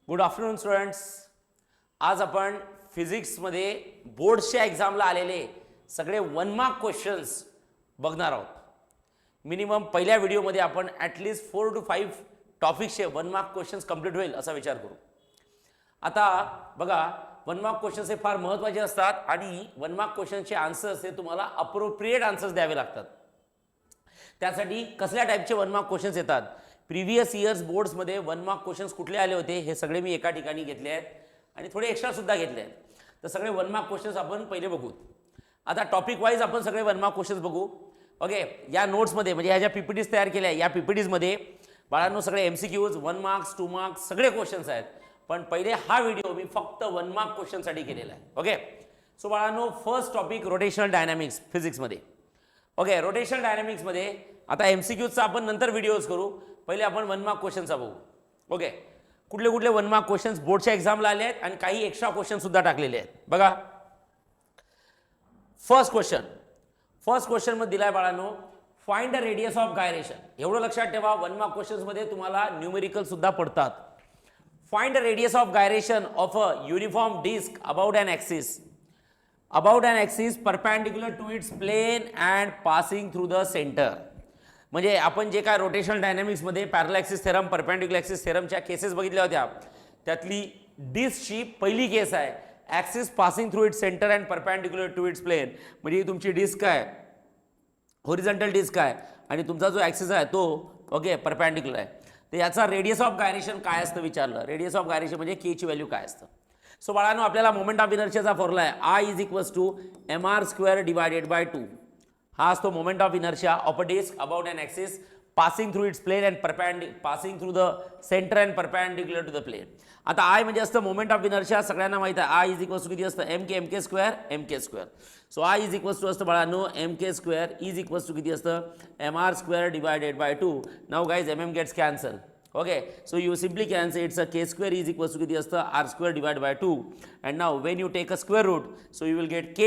Good afternoon students. आज आपण फिजिक्समध्ये बोर्ड्सच्या एक्झामला आलेले सगळे 1 मार्क क्वेश्चन्स बघणार आहोत. मिनिमम पहिल्या व्हिडिओमध्ये आपण at least 4 to 5 टॉपिक्सचे 1 mark questions complete होईल असा विचार करू. आता बघा, 1 मार्क क्वेश्चन्स हे फार महत्त्वाचे असतात आणि 1 मार्क क्वेश्चन्सचे आन्सर्स हे तुम्हाला अप्रोप्रिएट आन्सर्स द्यावे लागतात. त्यासाठी कसल्या टाईपचे 1 मार्क क्वेश्चन्स येतात, प्रिव्हियस इयर्स बोर्ड्समध्ये 1 मार्क क्वेश्चन्स कुठले आले होते हे सगळे मी एका ठिकाणी घेतले आहेत आणि थोडे एक्स्ट्रा सुद्धा घेतले आहेत. तर सगळे 1 मार्क क्वेश्चन्स आपण पहिले बघू. आता टॉपिक वाईज आपण सगळे 1 मार्क क्वेश्चन्स बघू. ओके, या नोट्समध्ये म्हणजे ह्या ज्या पीपीटीज तयार केल्या या पीपीटीजमध्ये बाळांनो सगळे MCQs 1 मार्क्स 2 मार्क्स सगळे क्वेश्चन्स आहेत. पण पहिले हा व्हिडिओ मी फक्त 1 मार्क क्वेश्चनसाठी केलेला आहे. ओके, सो बाळांनो फर्स्ट टॉपिक रोटेशनल डायनॅमिक्स फिजिक्समध्ये. ओके, रोटेशनल डायनॅमिक्समध्ये आता MCQचा आपण नंतर व्हिडिओज करू, पहिले आपण 1 मार्क क्वेश्चनचा बघू. ओके, कुठले कुठले 1 मार्क क्वेश्चन्स बोर्डच्या एक्झामला आले आहेत आणि काही एक्स्ट्रा क्वेश्चन सुद्धा टाकलेले आहेत. बघा, फर्स्ट क्वेश्चन मध्ये दिलाय बाळांनो, find the radius of gyration. एवढं लक्षात ठेवा, 1 मार्क क्वेश्चन्समध्ये तुम्हाला न्यूमेरिकल सुद्धा पडतात. Find the radius of gyration of a uniform disc about an axis perpendicular to its plane and passing through the center. म्हणजे आपण जे काय रोटेशनल डायनॅमिक्समध्ये parallel axis theorem, perpendicular axis थेरमच्या केसेस बघितल्या होत्या, त्यातली डिस्कची पहिली केस आहे axis passing through its centre and perpendicular to its plane. म्हणजे ही तुमची डिस्क आहे, हॉरिझॉन्टल डिस्क आहे आणि तुमचा जो ॲक्सिस आहे तो ओके परपेंडिक्युलर आहे. तर याचा रेडियस ऑफ गायरेशन काय असतं विचारलं. रेडियस ऑफ गायरेशन म्हणजे केची व्हॅल्यू काय असतं. सो बाळांनो आपल्याला मोमेंट ऑफ इनर्शियाचा फॉर्म्युला आहे I = mr² डिवायडेड बाय 2. हा असतो moment of inertia of a disc about an axis passing through its plane and passing through the center and perpendicular to the plane. आता I म्हणजे असतं moment of inertia, सगळ्यांना माहिती आहे I किती असतं mk². सो I असतं बाळांनो mk² किती असतं mr² divided by 2. Now guys gets cancel. Okay, so you simply can say it's a k² किती असतं r² divided by 2. And now when you take a square root, so you will get k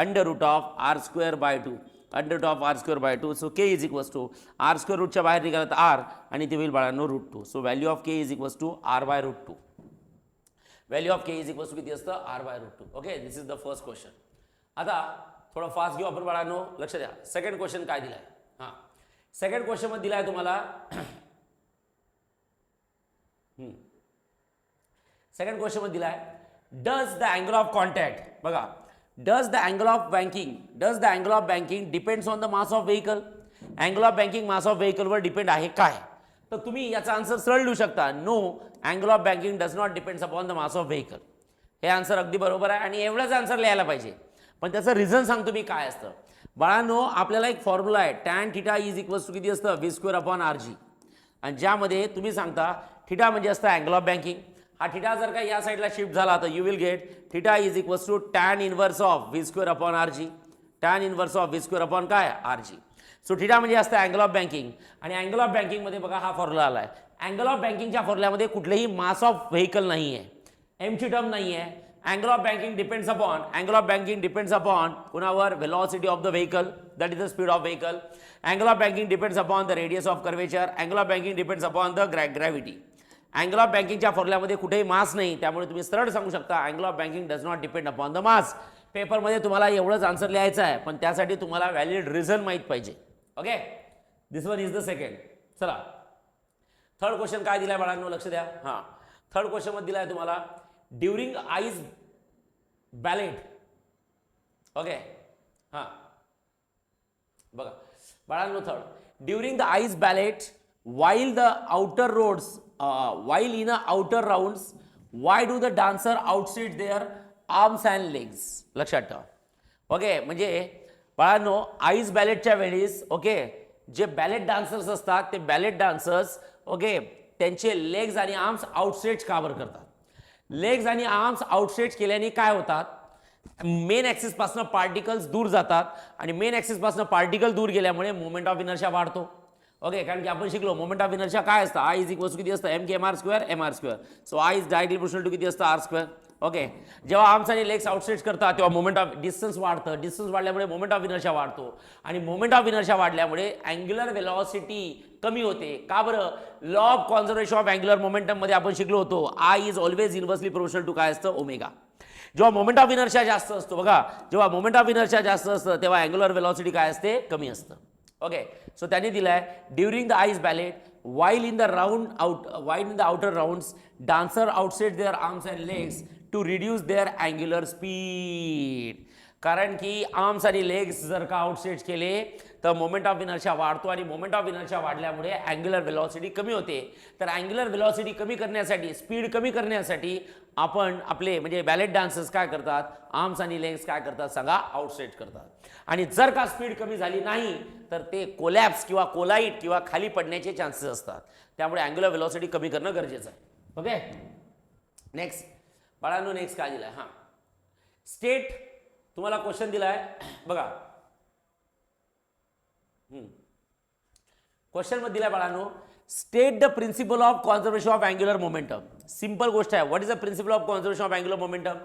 under root of r² by 2. Under root of r² by 2. So k r² रूटच्या बाहेर निघाला तर r आणि ते होईल बाळांनो √2. So value of k r by √2. Value of k किती असतं r by √2. Okay, this is the first question. आता थोडं फास्ट घेऊ आपण बाळांनो, लक्ष द्या. सेकंड क्वेश्चन काय दिलाय. हां, सेकंड क्वेश्चन मध्ये दिलाय तुम्हाला सेकंड क्वेश्चन मध्ये दिलाय, does the angle of contact. बघा, does the angle of banking depends on the mass of vehicle. Angle of banking mass of व्हेकलवर डिपेंड आहे काय. तर तुम्ही याचा आन्सर सरळ लिहू शकता, no angle of banking does not depends upon the mass of vehicle. हे आन्सर अगदी बरोबर आहे आणि एवढंच आन्सर लिहायला पाहिजे. पण त्याचं रिझन सांगतो मी काय असतं. बाळांनो आपल्याला एक फॉर्म्युला आहे tan θ किती असतं v²/rg. आणि ज्यामध्ये तुम्ही सांगता थिटा म्हणजे असतं अँगल ऑफ बँकिंग. हा थिटा जर का या साईडला शिफ्ट झाला तर you will get θ tan inverse of v²/rg. tan inverse of v² काय rg. सो थिटा म्हणजे असतं अँगल ऑफ बँकिंग. आणि अँगल ऑफ बँकिंगमध्ये बघा हा फॉर्म्युला आला आहे. अँगल ऑफ बँकिंगच्या फॉर्म्युल्यामध्ये कुठलेही मास ऑफ व्हेकल नाही आहे, एमची टर्म नाही आहे. Angle of banking depends upon कुणावर, velocity of the vehicle, that is the speed of vehicle. Angle of banking depends upon the radius of curvature. Angle of banking depends upon the gravity. Angle of बँकिंगच्या फॉर्म्युल्यामध्ये कुठेही मास नाही, त्यामुळे तुम्ही सरळ सांगू शकता angle of banking does not depend upon the मास. पेपरमध्ये तुम्हाला एवढंच आन्सर लिहायचं आहे, पण त्यासाठी तुम्हाला व्हॅलिड रिझन माहीत पाहिजे. Okay, this one is the second. चला, थर्ड क्वेश्चन काय दिलाय बाळांनो, लक्ष द्या. हां, थर्ड क्वेश्चन मध्ये दिलाय तुम्हाला, ड्युरिंग आईज बॅलेट. ओके, हां बघा बाळांनो, third, during the eyes ballot while in a outer rounds, why do the dancer outstretch their arms and legs. लक्षात ठेवा. ओके, म्हणजे बाळांनो आईज बॅलेटच्या वेळेस ओके जे बॅलेट डान्सर्स असतात ते बॅलेट डान्सर्स ओके त्यांचे लेग्स आणि आर्म्स आउटस्ट्रेच का बरं करतात. लेग्स आणि आर्म्स आउटस्ट्रेच केल्याने काय होतात, मेन ॲक्सिस पासून पार्टिकल्स दूर जातात आणि मेन ॲक्सिस पासून पार्टिकल दूर गेल्यामुळे मोमेंट ऑफ इनर्शिया वाढतो. ओके, कारण की आपण शिकलो मोमेंट ऑफ इनर्शिया काय असतं, I किती असतं mk mr². So I is directly proportional to किती असतं r². ओके, जेव्हा आर्म्स आणि लेग्स आउटस्ट्रेच करतात तेव्हा मोमेंट ऑफ डिस्टन्स वाढतं, डिस्टन्स वाढल्यामुळे मोमेंट ऑफ इनर्शिया वाढतो आणि मोमेंट ऑफ इनर्शिया वाढल्यामुळे अँग्युलर वेलॉसिटी कमी होते. का बरं? Law of conservation of angular momentum मध्ये आपण शिकलो होतो, I is always inversely proportional to काय असतं? ओमेगा. जेव्हा मोमेंट ऑफ इनर्शिया जास्त असतो बघा, जेव्हा मोमेंट ऑफ इनर्शिया जास्त असतं तेव्हा अँग्युलर वेलॉसिटी काय असते? कमी असतं. ओके, सो त्यांनी दिलाय during the ice ballot while in the outer rounds dancer outset their arms and legs to reduce their angular speed. कारण की आर्म्स आणि लेग्स जर का आउटसेट केले तर मोमेंट ऑफ इनर्शिया वाढतो आणि मोमेंट ऑफ इनर्शिया वाढल्यामुळे अँग्युलर वेलॉसिटी कमी होते. तर अँग्युलर वेलॉसिटी कमी करण्यासाठी, स्पीड कमी करण्यासाठी आपण आपले म्हणजे बॅलेट डान्सर्स काय करतात? आर्म्स आणि लेग्स काय करतात सांगा? आउटसेट करतात. आणि जर का स्पीड कमी झाली नाही तर ते कोलॅप्स किंवा कोलाइट किंवा खाली पडण्याचे चान्सेस असतात. त्यामुळे अँग्युलर वेलॉसिटी कमी करणं गरजेचं आहे. ओके, नेक्स्ट बाळांनो, नेक्स्ट काय दिलाय? हां, स्टेट तुम्हाला क्वेश्चन दिलाय बघा. क्वेश्चन मध्ये दिलाय बाळांनो, state the principle of conservation of angular momentum. Simple गोष्ट आहे. What is the principle of conservation of angular momentum?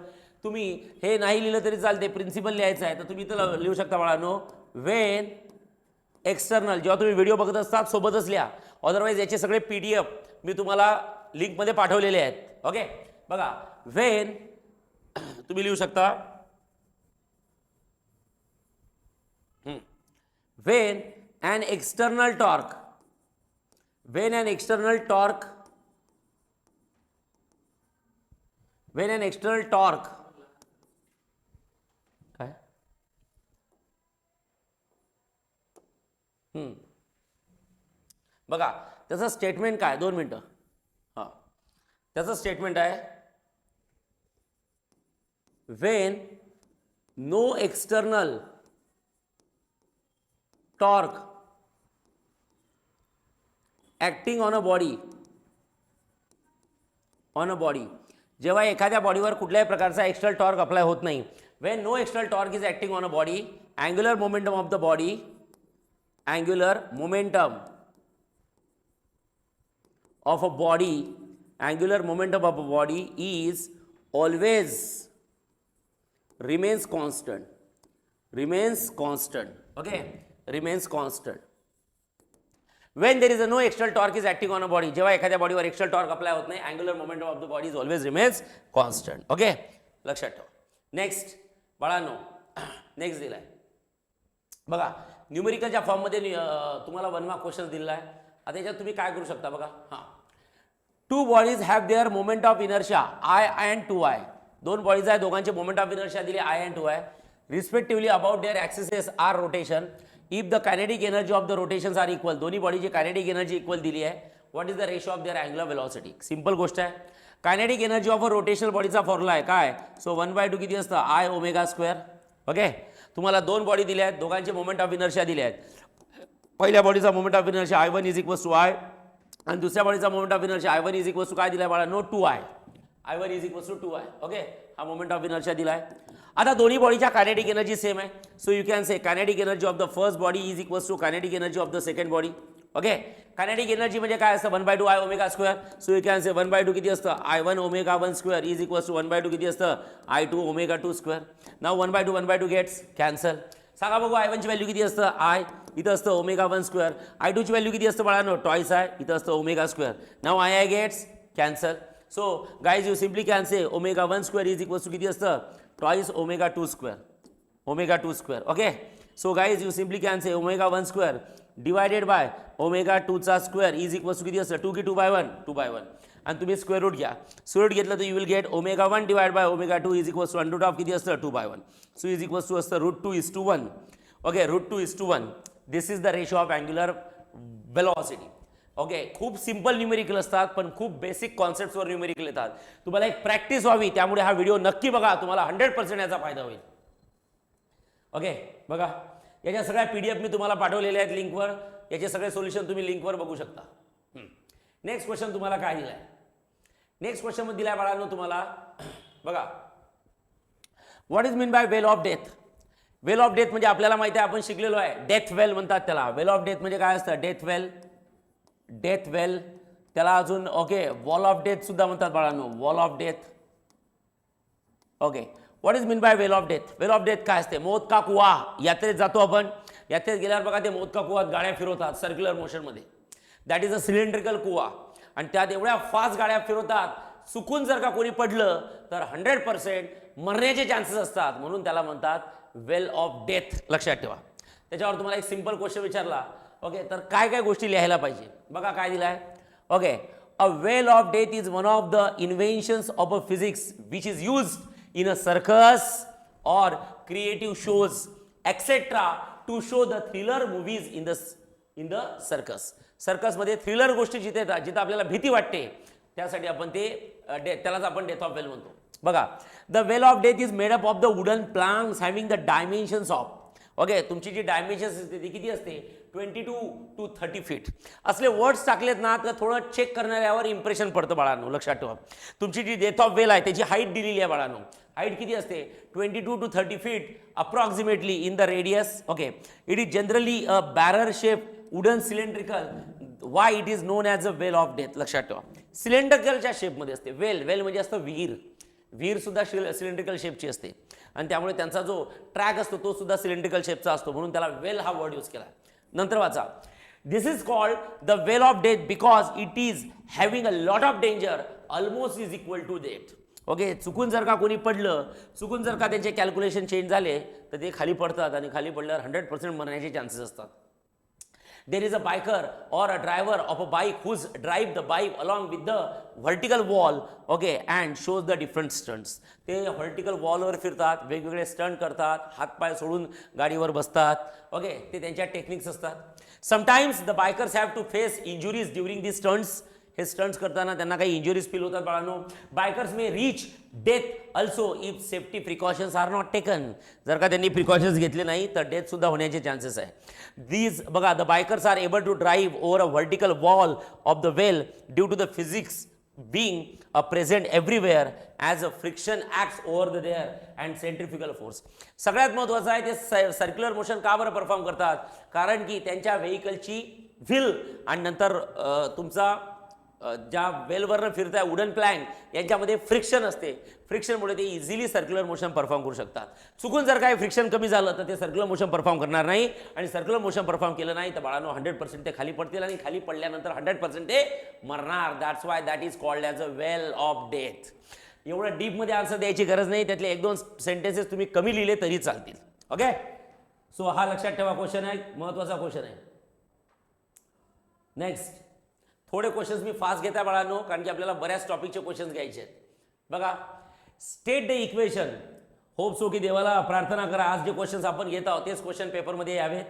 तुम्ही हे नाही लिहिलं तरी चालते, प्रिन्सिपल लिहायचं आहे तर तुम्ही इथं लिहू शकता बाळांनो, वेन एक्सटर्नल. जेव्हा तुम्ही व्हिडिओ बघत असतात सोबतच लिहा, अदरवाईज याचे सगळे PDF मी तुम्हाला लिंकमध्ये पाठवलेले आहेत. ओके, बघा, वेन तुम्ही लिहू शकता, when an external torque काय बघा त्याचं स्टेटमेंट काय? 2 मिनिटं. हां, त्याचं स्टेटमेंट आहे, when no external torque acting on a body, जेव्हा एखाद्या बॉडीवर कुठल्याही प्रकारचा एक्सटर्नल टॉर्क अप्लाय होत नाही, when no external torque is acting on a body, angular momentum of a body is always remains constant. Okay, remains constant when there is no external torque is acting on a body. जेव्हा एखाद्या बॉडीवर external torque apply होत नाही, angular momentum of the body is always remains constant. Okay, लक्षात ठेवा. Next बाळांनो, next दिलाय बघा, न्यूमेरिकलच्या फॉर्ममध्ये तुम्हाला 1 मार्क क्वेश्चन दिलेला आहे. आता याच्यात तुम्ही काय करू शकता बघा. हां, 2 bodies have there moment of inertia I and 2I. 2 bodies आहे, दोघांचे मोमेंट ऑफ इनर्शिया दिले I and 2I respectively about their axes are rotation. If the kinetic energy of the rotations are equal, दोन्ही बॉडीची kinetic energy equal दिली आहे. What is the ratio of their angular velocity? Simple गोष्ट आहे. Kinetic energy of a rotational बॉडीचा formula आहे काय? So 1/2 किती असतं? I omega square. ओके, तुम्हाला 2 बॉडी दिल्या आहेत, दोघांचे मोमेंट ऑफ इनर्शिया दिले आहेत. पहिल्या बॉडीचा moment of inertia I1 is equals to I आणि दुसऱ्या बॉडीचा moment of inertia I1 is equals to काय दिलाय बाळा? No 2I. I1 is equals to 2I. Okay, हा मोमेंट ऑफ इनर्शिया दिलाय. आता दोन्ही बॉडीच्या कायनेटिक एनर्जी सेम आहे. So you can say kinetic energy of the first body is equals to kinetic energy of the second body. Okay, kinetic energy म्हणजे काय असतं? 1/2 I omega square. So you can say 1/2 किती असतं? I1 omega 1 square is equals to 1/2 किती असतं? I2 omega 2 square. नाव 1/2 gets cancel. सांगा बघू I1 ची व्हॅल्यू किती असतं? I इथं असतं ओमेगा 1 स्क्वेअर. I2 ची व्हॅल्यू किती असतं बाळांनो? ट्वाइस I इथं असतं omega square. Now I gets cancel. So guys you simply can say omega 1 square is equals to किती असतं? Twice omega 2 square. Okay, so guys you simply can say omega 1 square divided by omega 2 चा square is equals to किती असतं? 2 की 2/1? 2/1. आणि तुम्ही square root घ्या. Square root घेतलं तर you will get omega 1 divide by omega 2 is equals to under root of किती असतं? 2/1. सो इज इक्वल्स टू असतं √2:1. Okay, √2:1. This is the ratio of angular velocity. Okay, खूप सिंपल न्यूमेरिकल असतात पण खूप बेसिक कॉन्सेप्ट्सवर न्यूमेरिकल येतात. तुम्हाला एक प्रॅक्टिस व्हावी त्यामुळे हा व्हिडिओ नक्की बघा, तुम्हाला 100% याचा फायदा होईल. ओके, बघा याच्या सगळ्या PDF मी तुम्हाला पाठवलेल्या आहेत लिंकवर. याचे सगळे सोल्युशन तुम्ही लिंकवर बघू शकता. नेक्स्ट क्वेश्चन तुम्हाला काय दिलाय? नेक्स्ट क्वेश्चन मध्ये दिलाय बाळांनो तुम्हाला बघा, what is mean by well of death? Well of death म्हणजे आपल्याला माहिती आहे, आपण शिकलेलो आहे, डेथ वेल म्हणतात त्याला. वेल ऑफ डेथ म्हणजे काय असतं? डेथ वेल त्याला अजून ओके वॉल ऑफ डेथ सुद्धा म्हणतात बाळांनो. Wall of death okay, what is mean by well of death? Well of death काय असते? मौत का कुवा. यात्रेत जातो आपण, यात्रेत गेल्यावर बघा ते मौत का कुवात गाड्या फिरवतात सर्क्युलर मोशनमध्ये. दॅट इज अ सिलेंड्रिकल कुवा, आणि त्यात एवढ्या फास्ट गाड्या फिरवतात, चुकून जर का कोणी पडलं तर 100% मरण्याचे चान्सेस असतात, म्हणून त्याला म्हणतात वेल ऑफ डेथ. लक्षात ठेवा. त्याच्यावर तुम्हाला एक सिंपल क्वेश्चन विचारला, ओके, तर काय काय गोष्टी लिहायला पाहिजे? बघा काय दिलाय. Okay, a well of death is one of the इन्व्हेन्शन्स of a physics which is used in a circus or creative shows etc to show the thriller movies in the circus. Circus मध्ये thriller गोष्टी जिथे येतात, जिथे आपल्याला भीती वाटते, त्यासाठी आपण ते त्यालाच आपण डेथ ऑफ वेल म्हणतो. बघा, the well of death is made up of the wooden planks having the dimensions of. Okay, तुमची जी डायमेन्शन्स असते ती किती असते? 22 to 30 फीट. असले वर्ड्स टाकलेत ना तर थोडं चेक करणाऱ्यावर इम्प्रेशन पडतं बाळांनो. लक्षात ठेवा. तुमची जी डेथ ऑफ वेल आहे त्याची हाईट दिलेली आहे बाळांनो. हाईट किती असते? 22 to 30 feet approximately in the radius. Okay, it is generally a barrel shape wooden cylindrical. Why it is known as a well of death? लक्षात ठेवा. सिलेंड्रिकलच्या शेपमध्ये असते. वेल म्हणजे असतं विहीर. विहीर सुद्धा सिलेंड्रिकल शेपची असते, आणि त्यामुळे त्यांचा जो ट्रॅक असतो तो सुद्धा सिलेंड्रिकल शेपचा असतो, म्हणून त्याला वेल हा वर्ड यूज केला. नंतर वाचा, this is called the well of death because it is having a lot of danger almost is equal to death. Okay, चुकून जर का कोणी पडलं, चुकून जर का त्यांचे कॅल्क्युलेशन चेंज झाले तर ते खाली पडतात, आणि खाली पडल्यावर 100% मरण्याचे चान्सेस असतात. There is a biker or a driver of a bike who's drive the bike along with the vertical wall, okay, and shows the different stunts. ते vertical wallवर फिरतात, वेगवेगळे स्टंट करतात, हातपाय सोडून गाडीवर बसतात. ओके, ते त्यांच्या टेक्निक्स असतात. Sometimes the bikers have to face injuries during these stunts. हे स्टंट्स करताना त्यांना काही इंजुरीज फील होतात बाळांनो. Bikers may reach death also if safety precautions are not taken. जर का त्यांनी प्रिकॉशन्स घेतले नाही तर डेथ सुद्धा होण्याचे चान्सेस आहे. दीज बघा, the bikers are able to drive over a vertical wall of the well due to the physics being present everywhere as a friction acts over the there and centrifugal force. सगळ्यात महत्त्वाचं आहे ते circular motion का बरं perform करतात? कारण की त्यांच्या व्हेकलची व्हील आणि नंतर तुमचा ज्या वेलवरनं फिरताय वुडन प्लॅंक यांच्यामध्ये फ्रिक्शन असते. फ्रिक्शनमुळे ते इझिली सर्क्युलर मोशन परफॉर्म करू शकतात. चुकून जर काही फ्रिक्शन कमी झालं तर ते सर्क्युलर मोशन परफॉर्म करणार नाही, आणि सर्क्युलर मोशन परफॉर्म केलं नाही तर बाळांनो 100% ते खाली पडतील, आणि खाली पडल्यानंतर 100% ते मरणार. That's why that is called as a well of death. एवढं डीपमध्ये आन्सर द्यायची गरज नाही, त्यातले 1-2 सेंटेन्सेस तुम्ही कमी लिहिले तरी चालतील. ओके, सो हा लक्षात ठेवा क्वेश्चन आहे, महत्त्वाचा क्वेश्चन आहे. नेक्स्ट, थोडे क्वेश्चन्स मी फास्ट घेत आहे बाळांनो, कारण की आपल्याला बऱ्याच टॉपिकचे क्वेश्चन्स घ्यायचे आहेत. बघा, state the equation. Hope so की देवाला प्रार्थना करा आज जे क्वेश्चन्स आपण घेत आहोत तेच क्वेश्चन पेपरमध्ये यावेत,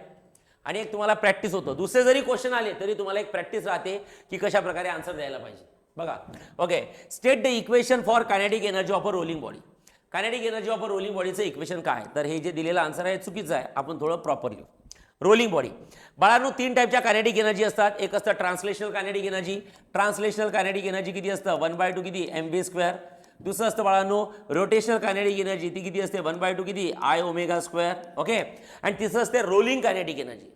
आणि एक तुम्हाला प्रॅक्टिस होतं. दुसरे जरी क्वेश्चन आले तरी तुम्हाला एक प्रॅक्टिस राहते की कशा प्रकारे आन्सर द्यायला पाहिजे. बघा, okay, state the equation for kinetic energy of a rolling body. Kinetic energy of a rolling बॉडीचं इक्वेशन काय? तर हे जे दिलेलं आन्सर आहे चुकीचं आहे, आपण थोडं प्रॉपर लिहू. रोलिंग बॉडी बाळांनो 3 टाईपच्या कायनेटिक एनर्जी असतात. एक असतं translational kinetic energy. Translational kinetic energy किती असतं? 1/2 किती? mv². दुसरं असतं बाळांनो रोटेशनल कायनेटिक एनर्जी, ती किती असते? 1/2 किती? I⍵². ओके, आणि तिसरं असते rolling kinetic energy.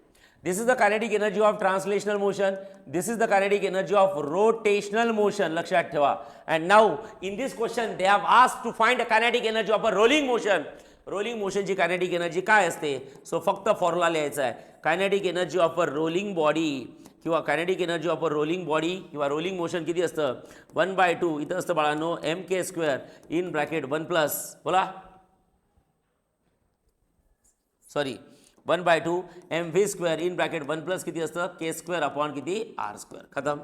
This is the kinetic energy of translational motion. This is the kinetic energy of rotational motion. लक्षात ठेवा. And now in this question they have asked to find a kinetic energy of a rolling motion. Rolling मोशनची kinetic energy काय असते? So फक्त formula लिहायचा आहे. Kinetic energy of a rolling body किंवा kinetic energy of a rolling body किंवा rolling motion किती असतं? 1/2 इथं असतं बाळांनो mk² इन ब्रॅकेट 1+ बोला, सॉरी 1/2 mv² इन ब्रॅकेट 1+ किती असतं? k² अपॉन किती? r². खतम.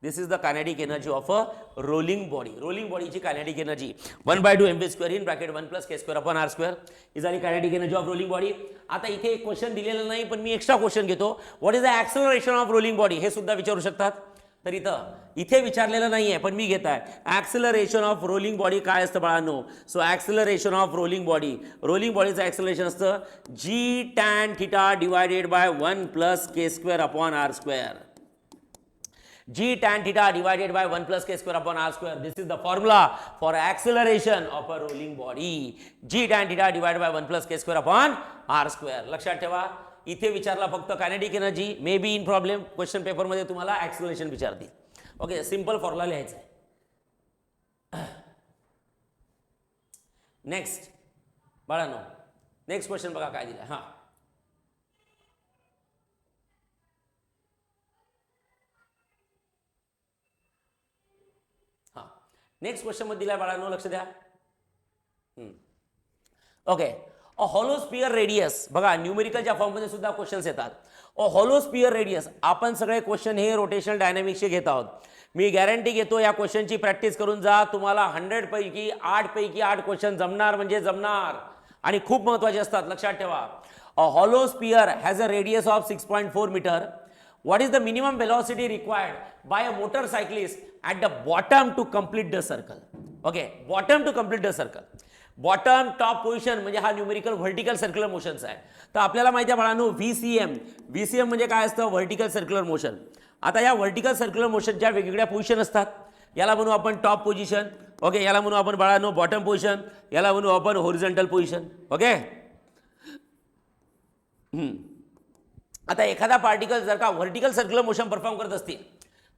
This is the kinetic energy of a rolling body. Rolling बॉडीची kinetic energy 1/2 mv² in bracket 1+ k² upon r². ही झाली kinetic energy of rolling body. आता इथे एक क्वेश्चन दिलेलं नाही, पण मी एक्स्ट्रा क्वेश्चन घेतो. What is the acceleration of rolling body? हे सुद्धा विचारू शकतात. तर इथे विचारलेलं नाही आहे, पण मी घेत आहे. ॲक्सेलरेशन ऑफ रोलिंग बॉडी काय असतं बाळांनो? So acceleration of rolling body, rolling बॉडीचं ॲक्सेलरेशन असतं g tan θ divided by 1+ k² upon r². g tan θ divided by 1+ k² upon r². This is the formula for acceleration of a rolling body. g tan θ divided by 1+ k² upon r². लक्षात ठेवा. इथे विचारला फक्त kinetic energy. May be in problem question पेपरमध्ये तुम्हाला acceleration विचारतील. Okay, simple formula लिहायचा आहे. नेक्स्ट बाळांनो, नेक्स्ट क्वेश्चन बघा काय दिलं. हां, हां, नेक्स्ट क्वेश्चन मध्ये दिलाय बाळांनो, लक्ष द्या. Okay, a hollow sphere radius, बघा न्यूमेरिकलच्या फॉर्ममध्ये सुद्धा क्वेश्चन्स येतात. अ हॉलो स्पियर रेडियस, आपण सगळे क्वेश्चन हे रोटेशनल डायनॅमिक्सचे घेत आहोत. मी गॅरंटी घेतो या क्वेश्चनची प्रॅक्टिस करून जा, तुम्हाला 100 पैकी 8 क्वेश्चन जमणार म्हणजे जमणार, आणि खूप महत्त्वाचे असतात, लक्षात ठेवा. A hollow sphere has a radius of 6.4 metre. What is the minimum velocity required by a motorcyclist at the bottom to complete the circle? Okay, bottom to complete the circle. Bottom top position म्हणजे हा numerical vertical circular motions आहे. तर आपल्याला माहिती आहे बाळांनो, व्हीसीएम म्हणजे काय असतं, व्हर्टिकल सर्क्युलर मोशन. आता या व्हर्टिकल सर्क्युलर मोशनच्या वेगवेगळ्या पोझिशन असतात. याला म्हणू आपण टॉप पोझिशन, ओके, याला म्हणू आपण बाळांनो बॉटम पोझिशन, याला म्हणू आपण हॉरिझॉन्टल पोझिशन. ओके, आता एखादा पार्टिकल जर का व्हर्टिकल सर्क्युलर मोशन परफॉर्म करत असतील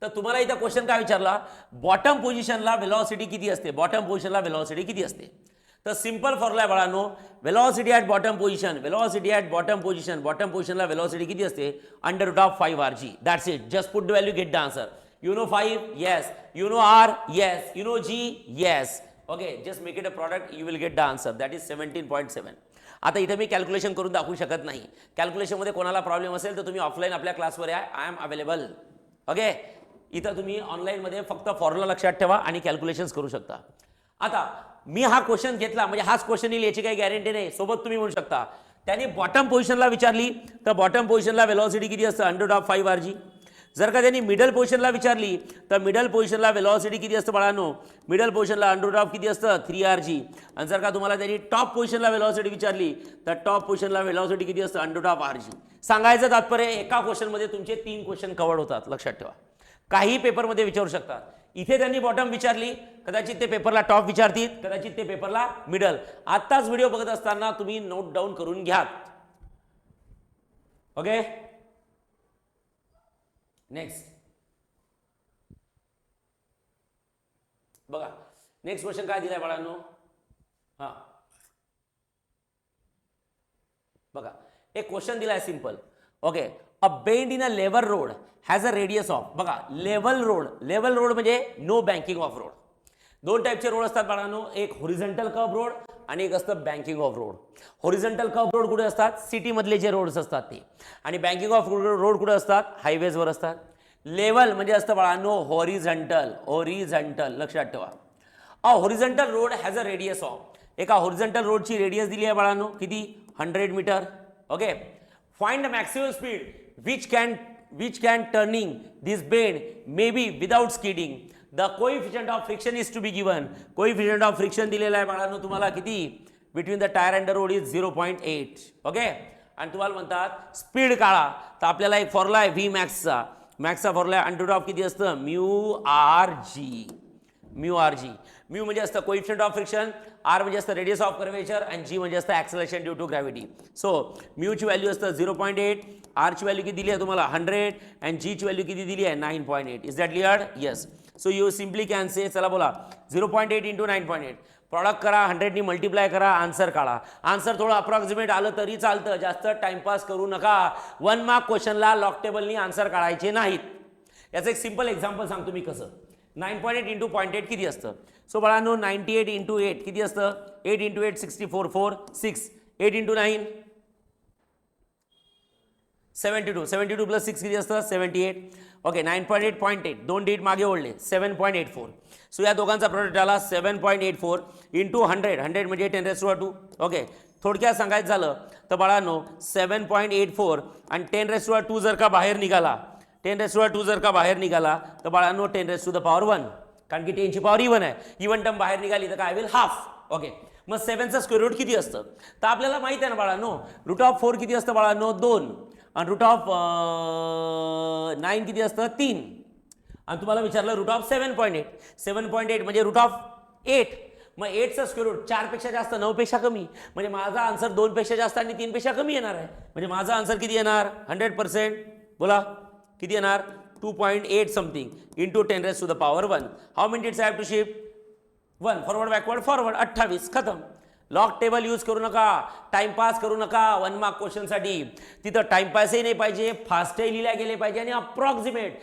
तर तुम्हाला इथं क्वेश्चन काय विचारला, बॉटम पोझिशनला वेलॉसिटी किती असते, बॉटम पोझिशनला वेलॉसिटी किती असते. तर सिंपल फॉर्म्युला आहे बाळांनो, velocity at bottom position, velocity at bottom position, bottom पोझिशनला वेलॉसिटी किती असते, √5 That's it. Just put the value, get the answer. You know 5? Yes. You know R? Yes. You know G? Yes. Okay, just make it a product, you will get the answer. That is 17.7. आता इथे मी calculation करून दाखवू शकत नाही. कॅल्क्युलेशनमध्ये कोणाला problem असेल तर तुम्ही ऑफलाईन आपल्या क्लासवर या, आय एम अवेलेबल. ओके, इथं तुम्ही ऑनलाईनमध्ये फक्त फॉर्म्युला लक्षात ठेवा आणि कॅल्क्युलेशन्स करू शकता. आता मी हा क्वेश्चन घेतला म्हणजे हाच क्वेश्चन येईल याची काही गॅरंटी नाही. सोबत तुम्ही म्हणू शकता त्याने बॉटम पोझिशनला विचारली तर बॉटम पोझिशनला वेलॉसिटी किती असतं, √5 जर का त्यांनी मिडल पोझिशनला विचारली तर मिडल पोझिशनला वेलॉसिटी किती असतं बाळांनो, मिडल पोझिशनला √ऑफ किती असतं, 3 आणि जर का तुम्हाला त्यांनी टॉप पोझिशनला वेलॉसिटी विचारली तर टॉप पोझिशनला वेलॉसिटी किती असतं, √ऑफ सांगायचं तात्पर्य एका क्वेश्चनमध्ये तुमचे 3 क्वेश्चन कव्हर होतात. लक्षात ठेवा, काही पेपरमध्ये विचारू शकतात. इथे त्यांनी बॉटम विचारली, कदाचित ते पेपरला टॉप विचारतील, कदाचित ते पेपरला मिडल. आत्ताच व्हिडिओ बघत असताना तुम्ही नोट डाऊन करून घ्या. ओके, नेक्स्ट बघा, नेक्स्ट क्वेश्चन काय दिलाय बाळांनो. हां, बघा एक क्वेश्चन दिलाय simple. Okay, a bend in a level road has a radius of, बघा लेवल रोड म्हणजे नो बँकिंग ऑफ रोड. 2 टाईपचे रोड असतात बाळांनो, एक हॉरिझॉन्टल कर्व रोड आणि एक असतं banking of road. Horizontal curve road कुठे असतात, सिटीमधले जे रोड्स असतात ते, आणि बँकिंग ऑफ रोड कुठे असतात, हायवेजवर असतात. लेवल म्हणजे असतं बाळांनो हॉरिझॉन्टल, लक्षात ठेवा. A horizontal road has a radius of, एका हॉरिझॉन्टल रोडची रेडियस दिली आहे बाळांनो किती, 100 metre. Okay, find the maximum speed which can turning this bend maybe without skidding. The coefficient of friction is to be given. Coefficient of friction दिलेला आहे बाळांनो तुम्हाला किती, between the tire and the road is 0.8. Okay, आणि तुम्हाला म्हणतात speed काढा, तर आपल्याला एक फॉर्म्युला आहे व्ही मॅक्सचा फॉर्म्युला आहे √ऑफ किती असतं, μRg. म्यू म्हणजे असतं कोइफिशिएंट ऑफ फ्रिक्शन, आर म्हणजे असतं रेडियस ऑफ कर्वेचर आणि जी म्हणजे असतं acceleration due to gravity. So म्यूची व्हॅल्यू असतं 0.8, आरची व्हॅल्यू किती दिली आहे तुम्हाला 100 आणि जीची व्हॅल्यू किती दिली आहे 9.8. Is that clear? Yes. So you simply can से, चला बोला 0.8 × 9.8 प्रॉडक्ट करा, 100 मल्टिप्लाय करा, आन्सर काढा. आन्सर थोडं अप्रॉक्सिमेट आलं तरी चालतं, जास्त टाइमपास करू नका. 1 मार्क क्वेश्चनला लॉक टेबलनी आन्सर काढायचे नाहीत. याचं एक सिंपल एक्झाम्पल सांगतो मी कसं. 9.8 × 0.8 किती असतं. सो बाळांनो 98 × 8 किती असतं, 8 × 8 64, 4 6, 8 × 9 72, 72 + 6 किती असतं 78. ओके, 9.8 0.8 दोन डिजिट मागे ओढले 7.84. सो या दोघांचा प्रोडक्ट आला 7.84 × 100 म्हणजे 10⁻²2. ओके, थोडक्यात सांगायचं झालं तर बाळांनो 7.84 आणि 10⁻² जर का बाहेर निघाला, 10⁻² जर का बाहेर निघाला तर बाळांनो 10⁻1, कारण की 10ची पॉवर इव्हन आहे. इव्हन टर्म बाहेर निघाली तर काय होईल, हाफ. ओके, मग 7चा स्क्वेअर रूट किती असतं, तर आपल्याला माहिती आहे ना बाळांनो, √4 किती असतं बाळांनो 2 आणि √9 किती असतं 3 आणि तुम्हाला विचारलं √7.8. 7.8 म्हणजे √8. मग 8चा स्क्वेअर रूट 4 पेक्षा जास्त 9 पेक्षा कमी, म्हणजे माझा आन्सर 2 पेक्षा जास्त आणि 3 पेक्षा कमी येणार आहे. म्हणजे माझा आन्सर किती येणार 100%. बोला किती येणार 2.8 something × 10⁻1. How many digits I have to shift 1 forward backward forward 28. खतम. लॉग टेबल यूज करू नका, टाइमपास करू नका 1 मार्क क्वेश्चनसाठी. तिथं टाइमपासही नाही पाहिजे, फास्टही लिहिल्या गेले पाहिजे आणि अप्रॉक्सिमेट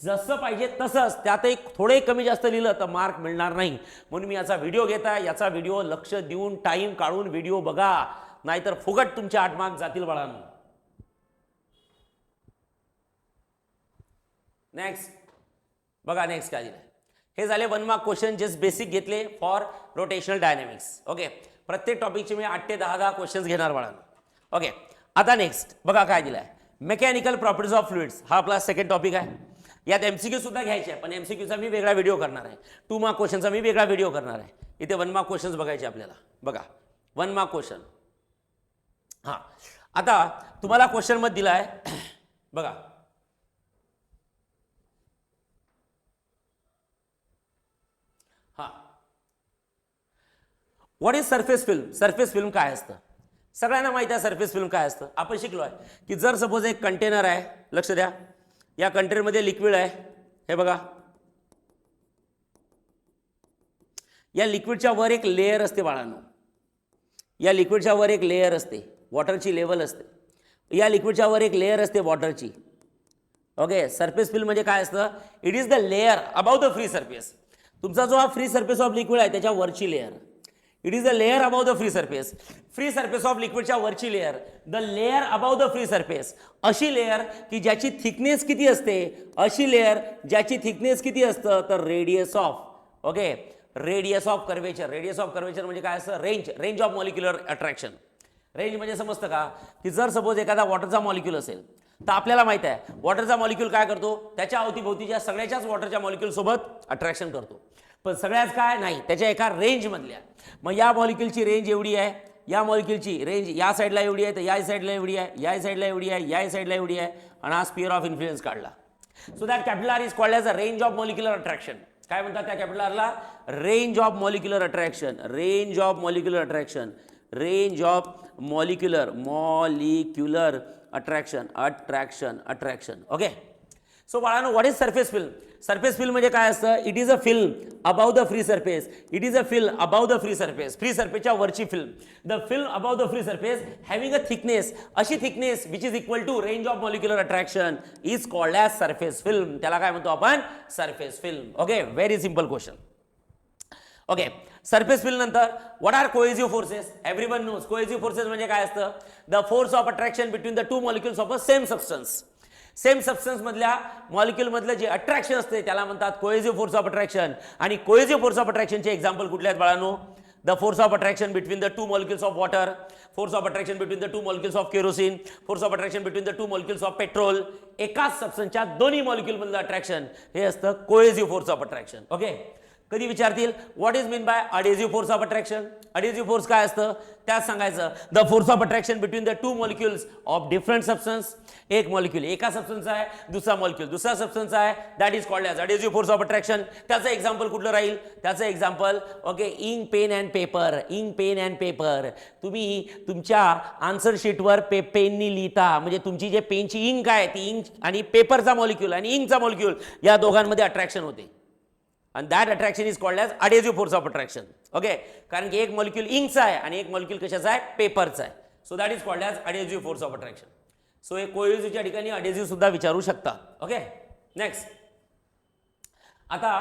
जसं पाहिजे तसंच. त्यातही थोडे कमी जास्त लिहिलं तर मार्क मिळणार नाही. म्हणून मी याचा व्हिडिओ घेता, याचा व्हिडिओ लक्ष देऊन टाइम काढून व्हिडिओ बघा, नाहीतर फुकट तुमचे 8 मार्क जातील बाळांनो. नेक्स्ट बघा, नेक्स्ट काय दिलं. हे झाले 1 मार्क क्वेश्चन, जस्ट बेसिक घेतले फॉर रोटेशनल डायनॅमिक्स. ओके, प्रत्येक टॉपिकचे मी 8 ते 10 क्वेश्चन्स घेणार बाळांनो. ओके, आता नेक्स्ट बघा काय दिलं आहे. मेकॅनिकल प्रॉपर्टीज ऑफ फ्लुइड्स हा आपला सेकंड टॉपिक आहे. यात MCQ सुद्धा घ्यायचे आहे, पण MCQचा मी वेगळा व्हिडिओ करणार आहे. 2 मार्क क्वेश्चनचा मी वेगळा व्हिडिओ करणार आहे. इथे 1 मार्क क्वेश्चन्स बघायचे आपल्याला. बघा 1 मार्क क्वेश्चन. हां, आता तुम्हाला क्वेश्चन मध्ये दिला आहे बघा. हां, what is surface film. Surface film काय असतं सगळ्यांना माहिती आहे. सरफेस फिल्म काय असतं आपण शिकलो आहे की जर सपोज एक कंटेनर आहे, लक्ष द्या, या कंटेनरमध्ये लिक्विड आहे, हे बघा, या लिक्विडच्या वर एक लेयर असते बाळांनो. या लिक्विडच्या वर एक लेयर असते, वॉटरची लेवल असते. या लिक्विडच्या वर एक लेयर असते वॉटरची. ओके, सरफेस फिल्म म्हणजे काय असतं, it is the layer about the free surface. तुमचा जो हा फ्री सरफेस ऑफ लिक्विड आहे त्याच्या वरची layer. It is the layer about the free surface. Free surface of लिक्विडच्या वरची layer, the layer about the free surface. अशी layer की ज्याची थिकनेस किती असते, अशी लेयर ज्याची थिकनेस किती असतं, तर radius of. Okay, radius of curvature. Radius of curvature म्हणजे काय असतं, range. Range of molecular attraction. Range म्हणजे समजतं का, की जर सपोज एखादा वॉटरचा मॉलिक्यूल असेल तर आपल्याला माहित आहे वॉटरचा मॉलिक्यूल काय करतो, त्याच्या अवतीभोवतीच्या सगळ्याच्याच वॉटरच्या मॉलिक्यूल सोबत अट्रॅक्शन करतो, पण सगळ्याच काय नाही, त्याच्या एका रेंजमधल्या. मग या मॉलिक्यूलची रेंज एवढी आहे, या मॉलिक्यूलची रेंज या साईडला एवढी आहे, तर या साईडला एवढी आहे, या साईडला एवढी आहे, या साईडला एवढी आहे, आणि हा स्पियर ऑफ इन्फ्लुएन्स काढला. So that capital R is called as a range of molecular attraction. काय म्हणतात त्या कॅपिटल आरला, range of molecular attraction. Range of molecular attraction. Range of molecular attraction. Okay, so बाळांनो, what is surface film. Surface film म्हणजे काय असतं, it is a film about the free surface. It is a film about the free surface. Free सरफेसच्या वरची film. The film about the free surface having a thickness, अशी thickness which is equal to range of molecular attraction is called as surface film. त्याला काय म्हणतो आपण, surface film. Okay, very simple question. Okay, surface film नंतर what are cohesive forces. Everyone knows cohesive forces म्हणजे काय असतं, the force of attraction between the two molecules of a same substance. Same substance मधल्या molecule मधलं जे attraction असते त्याला म्हणतात कोहेसिव्ह फोर्स ऑफ अट्रॅक्शन. आणि कोहेसिव्ह फोर्स ऑफ अट्रॅक्शनचे एक्झाम्पल कुठले आहेत बाळांनो, the force of attraction between the two molecules of water, force of attraction between the two molecules of kerosene, force of attraction between the two molecules of petrol. एकाच सबस्टन्सच्या दोन्ही molecule मधलं attraction हे असतं cohesive force of attraction. Okay, कधी विचारतील what is mean by adhesive force of attraction. Adhesive force काय असतं त्यात सांगायचं, the force of attraction between the two molecules of different substance. एक मॉलिक्यूल एका सबस्टन्स आहे, दुसरा मॉलिक्यूल दुसरा सबस्टन्स आहे, that is called as adhesive force of attraction. त्याचं एक्झाम्पल कुठलं राहील, त्याचं example okay, ink pen and paper. Ink pen and paper, तुम्ही तुमच्या आन्सर शीटवर पेननी लिहिता, म्हणजे तुमची जे पेनची इंक आहे ती इंक आणि पेपरचा मॉलिक्यूल आणि इंकचा मॉलिक्यूल या दोघांमध्ये अट्रॅक्शन होते. and that attraction is called as adhesive force of attraction. okay, कारण की एक मॉलिक्यूल इंकचा आहे आणि एक मॉलिक्यूल कशाचा आहे, पेपरचा आहे. So that is called as adhesive force of attraction. So हे कोहेसिव्हच्या ठिकाणी adhesive सुद्धा विचारू शकता. Okay, next. आता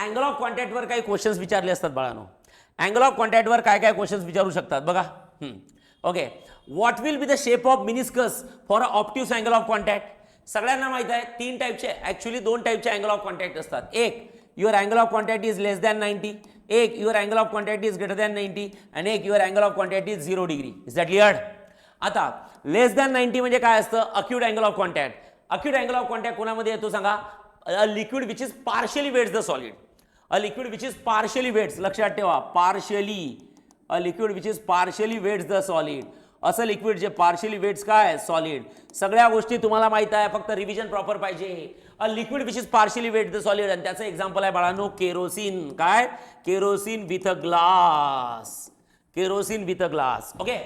अँगल ऑफ कॉन्टॅक्टवर काही क्वेश्चन्स विचारले असतात बाळांनो. अँगल ऑफ कॉन्टॅक्टवर काय काय क्वेश्चन्स विचारू शकतात बघा. Okay, what will be the shape of meniscus for a obtuse angle of contact. सगळ्यांना माहित आहे 3 टाईपचे, ॲक्च्युली 2 टाईपचे अँगल ऑफ कॉन्टॅक्ट असतात. एक, your angle of contact is less than 90, एक your angle of contact is greater than 90, and एक your angle of contact is 0 degree. Is that clear? आता less than 90 म्हणजे काय असतं, acute angle of contact. acute angle of contact कोणामध्ये येतो सांगा, a liquid which is partially wets the solid. a liquid which is partially wets, लक्षात ठेवा, partially, a liquid which is partially wets the solid. असं liquid जे partially wets काय, solid. सगळ्या गोष्टी तुम्हाला माहित आहे, फक्त रिव्हिजन प्रॉपर पाहिजे. A liquid which is partially wet the solid, आणि त्याचं एक्झाम्पल आहे बाळांनो केरोसिन. काय, kerosene with a glass. Kerosene with a glass. Okay,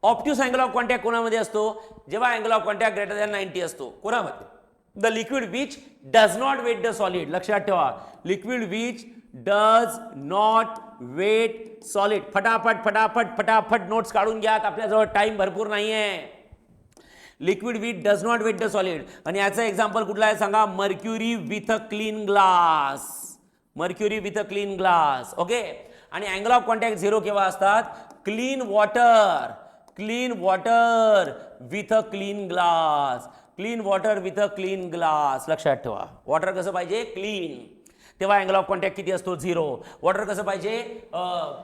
obtuse angle of contact कोणामध्ये असतो, जेव्हा angle of contact greater than 90 असतो. कोणामध्ये, the liquid which does not wet the solid. लक्षात ठेवा, liquid which does not wet solid. फटाफट फटाफट फटाफट नोट्स काढून घ्या, आपल्याजवळ टाइम भरपूर नाहीये. Liquid which does not wet the solid. आणि याचं एक्झाम्पल कुठलं आहे सांगा? Mercury with a clean glass. Mercury with a clean glass. Okay. आणि अँगल ऑफ कॉन्टॅक्ट झिरो केव्हा असतात? Clean water. Clean water with a clean glass. Clean water with a clean glass. लक्षात ठेवा, वॉटर कसं पाहिजे? क्लीन. तेव्हा angle of contact किती असतो? झिरो. वॉटर कसं पाहिजे?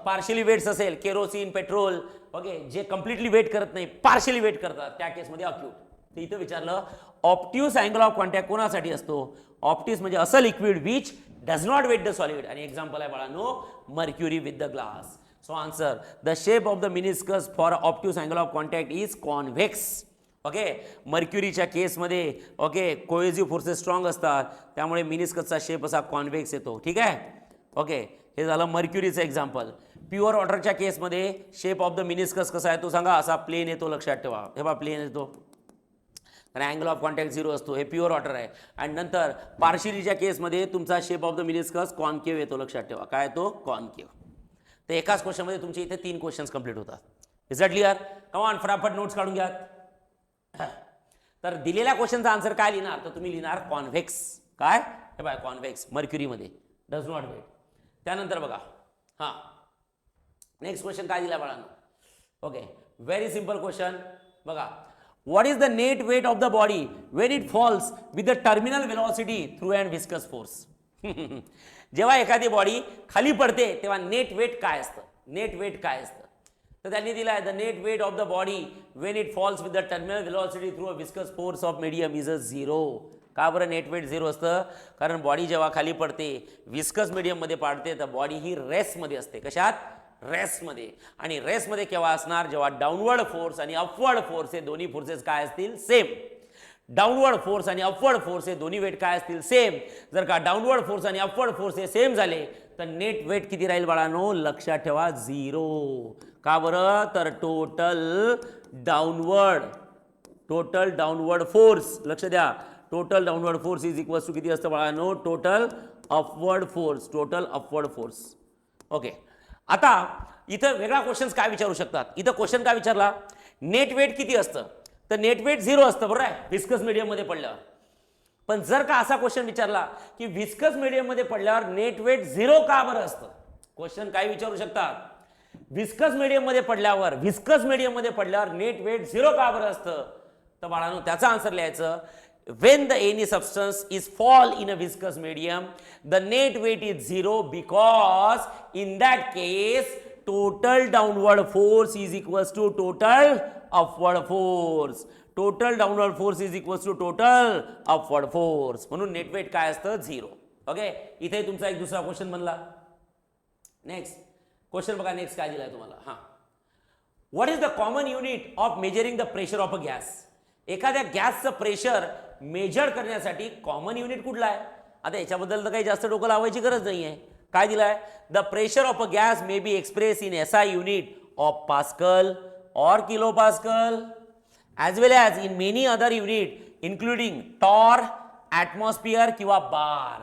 पार्शियली वेट्स असेल, केरोसिन, पेट्रोल, ओके, जे कम्प्लिटली वेट करत नाही, पार्शियली वेट करतात, त्या केसमध्ये अक्यूट. तर इथं विचारलं ऑप्ट्यूस अँगल ऑफ कॉन्टॅक्ट कोणासाठी असतो? ऑप्टिस म्हणजे असं liquid which does not wet the solid. आणि एक्झाम्पल आहे बाळांनो, mercury with the glass. So answer, the shape of the meniscus for obtuse angle of contact is convex. Okay. मर्क्युरीच्या केसमध्ये okay कोएझिव्ह forces strong असतात, त्यामुळे मिनिस्कसचा shape असा convex येतो. ठीक आहे. ओके, हे झालं मर्क्युरीचं एक्झाम्पल. प्युअर वॉटरच्या केसमध्ये शेप ऑफ द मिनिस्कस कसा येतो सांगा? असा प्लेन येतो. लक्षात ठेवा, हे बघा प्लेन येतो आणि अँगल ऑफ कॉन्टॅक्ट झिरो असतो. हे प्युअर वॉटर आहे. आणि नंतर पार्शियलीच्या केसमध्ये तुमचा shape of the meniscus concave येतो. लक्षात ठेवा, काय येतो? कॉन्केव्ह. तर एकाच क्वेश्चनमध्ये तुमचे इथे 3 क्वेश्चन्स कंप्लीट होतात. Is that clear? Come on, फटाफट नोट्स काढून घ्या. तर दिलेल्या क्वेश्चनचा आन्सर काय लिहिणार? तर तुम्ही लिहिणार कॉन्व्हेक्स. काय? हे बघा कॉन्व्हेक्स मर्क्युरीमध्ये डज नॉट वेट. त्यानंतर बघा, हां, नेक्स्ट क्वेश्चन काय दिला बाळांनो? Okay, very simple question. बघा, what is the net weight of the body when it falls with the terminal velocity through and viscous force. जेव्हा एखादी बॉडी खाली पडते तेव्हा नेट वेट काय असतं? नेट वेट काय असतं? तर त्यांनी दिला आहे the net weight of the body when it falls with the terminal velocity through a viscous force of medium is a zero. का बरं नेट वेट झिरो असतं? कारण बॉडी जेव्हा खाली पडते, विस्कस मीडियममध्ये पडते, तर बॉडी ही रेस्टमध्ये असते. कशात? रेस्टमध्ये. आणि रेस्टमध्ये केव्हा असणार? जेव्हा डाऊनवर्ड फोर्स आणि अपवर्ड फोर्स हे दोन्ही फोर्सेस काय असतील? सेम. डाऊनवर्ड फोर्स आणि अपवर्ड फोर्स हे दोन्ही वेट काय असतील? सेम. जर का डाऊनवर्ड फोर्स आणि अपवर्ड फोर्स हे सेम झाले तर नेट वेट किती राहील बाळांनो? लक्षात ठेवा, झिरो. का बरं? तर टोटल डाऊनवर्ड फोर्स, लक्ष द्या, total downward force is equals to किती असतं बाळांनो? Total upward force. ओके. आता इथं वेगळा क्वेश्चन काय विचारू शकतात? इथं क्वेश्चन काय विचारला? नेट वेट किती असतं? तर नेट वेट झिरो असतं, बरोबर आहे, विस्कस मीडियममध्ये पडल्यावर. पण जर का असा क्वेश्चन विचारला की विस्कस मीडियममध्ये पडल्यावर नेट वेट झिरो का बरं असतं? क्वेश्चन काय विचारू शकतात? विस्कस मीडियममध्ये पडल्यावर नेट वेट झिरो का बरं असतं? तर बाळांनो त्याचा आन्सर लिहायचं, when any substance is fall in a viscous medium, the net weight is zero because in that case total downward force is equals to total upward force. Total downward force is equals to total upward force. म्हणून net weight काय असतं? Zero. Okay. इथे तुमचा एक दुसरा question बनला. Next question बघा, next काय दिलाय तुम्हाला? हां, what is the common unit of measuring the pressure of a gas? एखाद्या गॅसचं प्रेशर मेजर करण्यासाठी कॉमन युनिट कुठला आहे? आता याच्याबद्दल तर काही जास्त डोकं लावायची गरज नाही आहे. काय दिलाय? The pressure of a gas may be express in SI unit of pascal or kilo pascal as well as in many other unit including torr, atmosphere किंवा बार.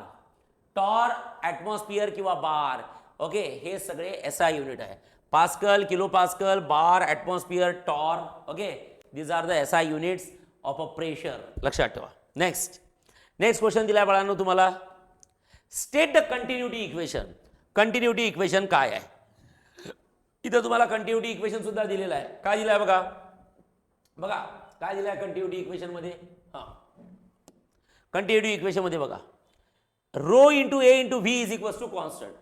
टॉर, ॲटमॉस्फिअर किंवा बार. ओके, हे सगळे SI युनिट आहे. Pascal, kilo pascal, bar, atmosphere, torr. Okay, these are the SI units of a pressure. लक्षात ठेवा. Next question दिलाय बाळांनो तुम्हाला. State the continuity equation. Continuity equation काय आहे? इथं तुम्हाला कंटिन्युटी इक्वेशन सुद्धा दिलेलं आहे. काय दिलंय बघा, काय दिलंय कंटिन्युटी इक्वेशन मध्ये? हां, कंटिन्युटी इक्वेशन मध्ये बघा, rho into A into V is equals to constant.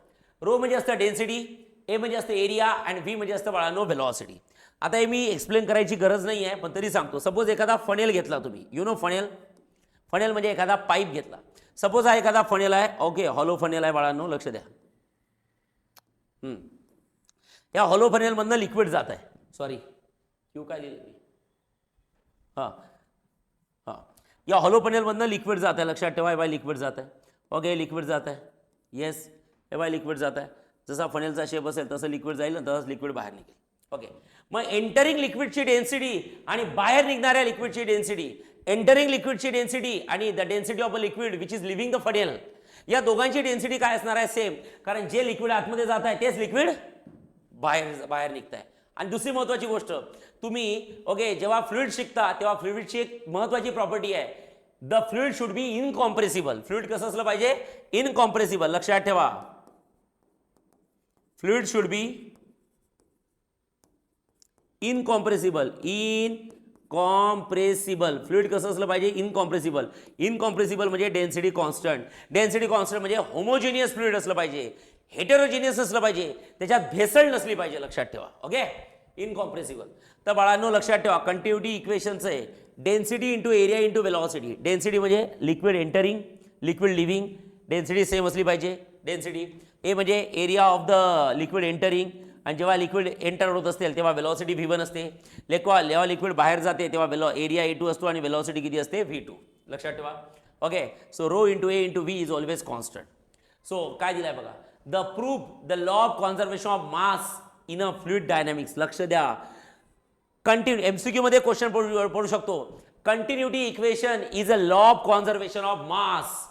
Rho म्हणजे असतं डेन्सिटी, ए म्हणजे असतं एरिया आणि व्ही म्हणजे असतं बाळांनो व्हेलॉसिटी. आता हे मी एक्सप्लेन करायची गरज नाही आहे, पण तरी सांगतो. सपोज एखादा फनेल घेतला तुम्ही, यु नो फनेल. फनेल म्हणजे एखादा पाईप घेतला. सपोज हा एखादा फनेल आहे. ओके, हॉलो फनेल आहे बाळांनो, लक्ष द्या. या हॉलो फनेलमधनं लिक्विड जात आहे. सॉरी, क्यू काय लिहिलं मी? हां, या हॉलो फनेलमधनं लिक्विड जात आहे. लक्षात ठेवा, हे बाय लिक्विड जात आहे. ओके, लिक्विड जात आहे. येस, हे बाय लिक्विड जात आहे. जसा फनेलचा शेप असेल तसं लिक्विड जाईल आणि तसंच लिक्विड बाहेर निघेल. ओके, मग एंटरिंग लिक्विडची डेन्सिटी आणि बाहेर निघणाऱ्या लिक्विडची डेन्सिटी एंटरिंग लिक्विडची डेन्सिटी आणि the density of a liquid which is living the funnel, या दोघांची डेन्सिटी काय असणार आहे? सेम, कारण जे लिक्विड आतमध्ये जात आहे तेच लिक्विड बाहेर निघत आहे. आणि दुसरी महत्वाची गोष्ट, तुम्ही ओके जेव्हा फ्लुइड शिकता तेव्हा फ्लुइडची एक महत्वाची प्रॉपर्टी आहे, the fluid should be incompressible. Fluid कसं असलं पाहिजे? इनकॉम्प्रेसिबल. लक्षात ठेवा, fluid should be incompressible. Incompressible fluid कसं असलं पाहिजे? इनकॉम्प्रेसिबल. इनकॉम्प्रेसिबल म्हणजे डेन्सिटी कॉन्स्टंट. डेन्सिटी कॉन्स्टंट म्हणजे होमोजिनियस फ्लुइड असलं पाहिजे, हेटेरोजिनियस असलं पाहिजे, त्याच्यात भेसळ नसली पाहिजे. लक्षात ठेवा. Okay, incompressible. तर बाळांनो लक्षात ठेवा, कंटिन्युटी इक्वेशनचं आहे density into area into velocity. Density म्हणजे liquid entering, liquid leaving, density same असली पाहिजे. डेन्सिटी ए म्हणजे area of the liquid entering, आणि जेव्हा लिक्विड एंटर होत असेल तेव्हा वेलॉसिटी V1 असते. जेव्हा लिक्विड बाहेर जाते तेव्हा एरिया A2 असतो आणि वेलॉसिटी किती असते? V2. लक्षात ठेवा. Okay, so rho into A into V is always constant. So काय दिलाय बघा, the proof the law of conservation of mass in a fluid dynamics. लक्ष द्या, कंटिन्यू MCQ मध्ये क्वेश्चन पडू शकतो. Continuity equation is a law of conservation of mass.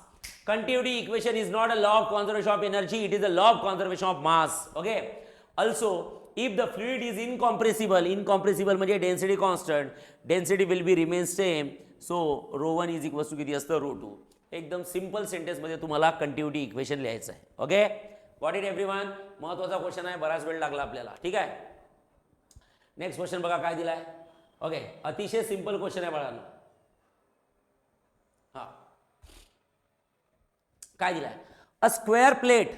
Continuity equation is not a law of conservation of energy, it is a law of conservation of mass. Okay. Also, if the fluid is incompressible, incompressible म्हणजे density constant, density will be remain same. So ρ1 is equals to किती असतं? ρ2. एकदम simple sentence मध्ये तुम्हाला continuity equation लिहायचं आहे. Okay, got it everyone? महत्वाचा question आहे, बराच वेळ लागला आपल्याला. ठीक आहे. नेक्स्ट क्वेश्चन बघा काय दिलाय. ओके, अतिशय सिंपल क्वेश्चन आहे बाळांनो. हा काय दिलाय? अ स्क्वेअर प्लेट.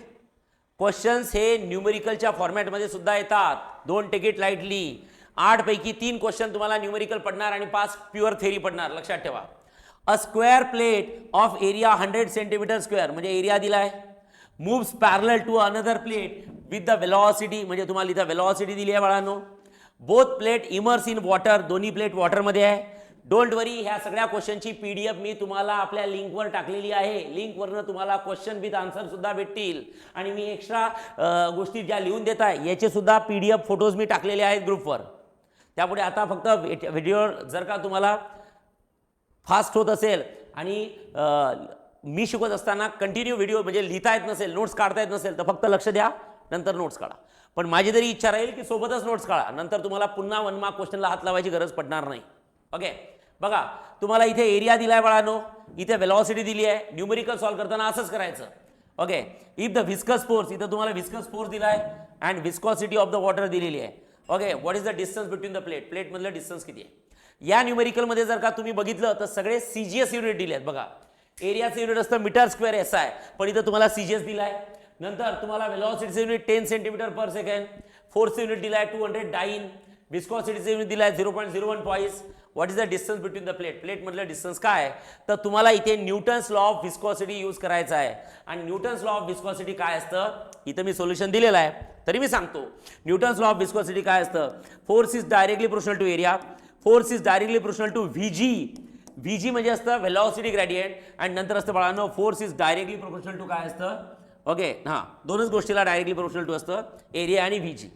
क्वेश्चन्स हे न्यूमेरिकलच्या फॉर्मॅटमध्ये सुद्धा येतात. Don't take it lightly. 8 पैकी 3 क्वेश्चन तुम्हाला न्यूमेरिकल पडणार आणि 5 प्युअर थेरी पडणार. लक्षात ठेवा. A square plate of area 100 centimetre square म्हणजे एरिया दिलाय, moves parallel to another plate with the velocity, म्हणजे तुम्हाला इथं वेलॉसिटी दिली आहे बाळांनो. Both plate immerse in water, दोन्ही प्लेट वॉटरमध्ये आहे. डोंट वरी, ह्या सगळ्या क्वेश्चनची PDF मी तुम्हाला आपल्या लिंकवर टाकलेली आहे. लिंकवरनं तुम्हाला क्वेश्चन विथ आन्सर सुद्धा भेटतील आणि मी एक्स्ट्रा गोष्टी ज्या लिहून देत आहे याचे सुद्धा PDF फोटोज मी टाकलेले आहेत ग्रुपवर. त्यापुढे आता फक्त व्हिडिओ जर का तुम्हाला फास्ट होत असेल आणि मी शिकवत असताना कंटिन्यू व्हिडिओ म्हणजे लिहिता येत नसेल, नोट्स काढता येत नसेल तर फक्त लक्ष द्या, नंतर नोट्स काढा. पण माझी तरी इच्छा राहील की सोबतच नोट्स काढा, नंतर तुम्हाला पुन्हा 1 मार्क क्वेश्चनला हात लावायची गरज पडणार नाही. ओके, बघा तुम्हाला इथे एरिया दिलाय बाळांनो, इथे वेलॉसिटी दिली आहे. न्यूमेरिकल सॉल्व करताना असंच करायचं. Okay, if the viscous force, इथं तुम्हाला व्हिस्कस फोर्स दिलाय अँड व्हिस्कॉसिटी ऑफ द वॉटर दिलेली आहे. Okay, what is the distance between the plate, plate मधलं डिस्टन्स किती आहे. या न्यूमेरिकलमध्ये जर का तुम्ही बघितलं तर सगळे CGS युनिट दिले आहेत. बघा एरियाचं युनिट असतं मीटर स्क्वेअर SI, पण इथं तुम्हाला CGS दिलाय. नंतर तुम्हाला वेलॉसिटीचं unit 10 centimetre per second, फोर्सचं unit दिलाय 200 डाइन, व्हिस्कॉसिटीचं युनिट दिलाय 0.01 points. What is the distance between the plate, plate मधलं डिस्टन्स काय, तर तुम्हाला इथे न्यूटन्स लॉ ऑफ व्हिस्कॉसिटी यूज करायचा आहे. आणि न्यूटन्स लॉ ऑफ व्हिस्कॉसिटी काय असतं, इथं मी सोल्युशन दिलेलं आहे तरी मी सांगतो. न्यूटन्स लॉ ऑफ व्हिस्कॉसिटी काय असतं, force is directly proportional to area, force is directly proportional to VG. VG म्हणजे असतं वेलॉसिटी ग्रेडियंट आणि नंतर असतं बाळांनो force is directly proportional to काय असतं. ओके, हां, दोनच गोष्टीला डायरेक्टली प्रोपोर्शनल टू असतं, एरिया आणि VG.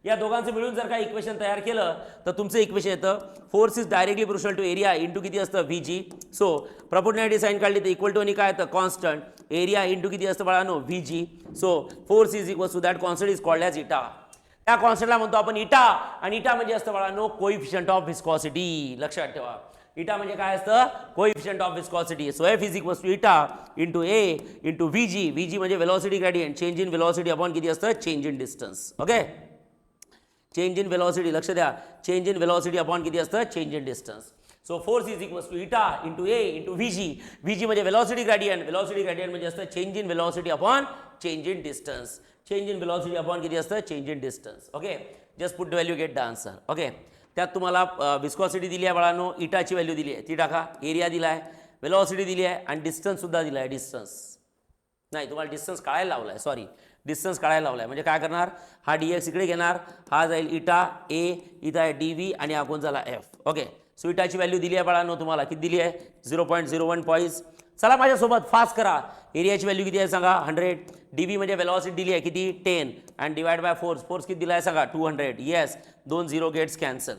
या दोघांचं मिळून जर का इक्वेशन तयार केलं तर तुमचं इक्वेशन येतं force is directly proportional to area into किती असतं VG. सो प्रपोर्शनॅलिटी साइन काढली तर इक्वल टू आणि काय येतं कॉन्स्टंट, एरिया इंटू किती असतं बाळांनो VG. So force is equal to that constant is called as eta. त्या कॉन्स्टंटला म्हणतो आपण इटा, आणि इटा म्हणजे असतं बाळांनो कोइफिशियंट ऑफ व्हिस्कॉसिटी. लक्षात ठेवा, इटा म्हणजे काय असतं, coefficient of viscosity. So F is equal to eta into A into VG. VG म्हणजे velocity gradient, change in velocity upon किती असतं, change in distance. Okay, change in velocity, लक्ष द्या, चेंज इन वेलॉसिटी अपॉन किती असतं, change in distance. So force is equal to eta into A into VG. VG म्हणजे velocity gradient, velocity gradient म्हणजे असतं change in velocity upon change in distance. Change in velocity upon किती असतं, change in distance. Okay, just put the value, get the answer. Okay, त्यात तुम्हाला व्हिस्कॉसिटी दिली आहे बाळांनो, इटाची व्हॅल्यू दिली आहे ती टाका, एरिया दिला आहे, वेलॉसिटी दिली आहे आणि डिस्टन्स सुद्धा दिला आहे. डिस्टन्स नाही, तुम्हाला डिस्टन्स काढायला लावला आहे, सॉरी डिस्टन्स काढायला लावला आहे. म्हणजे काय करणार, हा dx इकडे घेणार, हा जाईल इटा A, इथं आहे dv आणि हा कोण झाला F. Okay, so Itachi value दिली आहे बाळांनो तुम्हाला, किती दिली आहे 0.01 पॉईंट्स. चला माझ्यासोबत फास्ट करा, एरियाची व्हॅल्यू किती आहे सांगा 100, dv म्हणजे वेलॉसिटी दिली आहे किती 10 and divide by force, force किती दिला आहे सांगा 200. Yes, 2 0 gets cancel,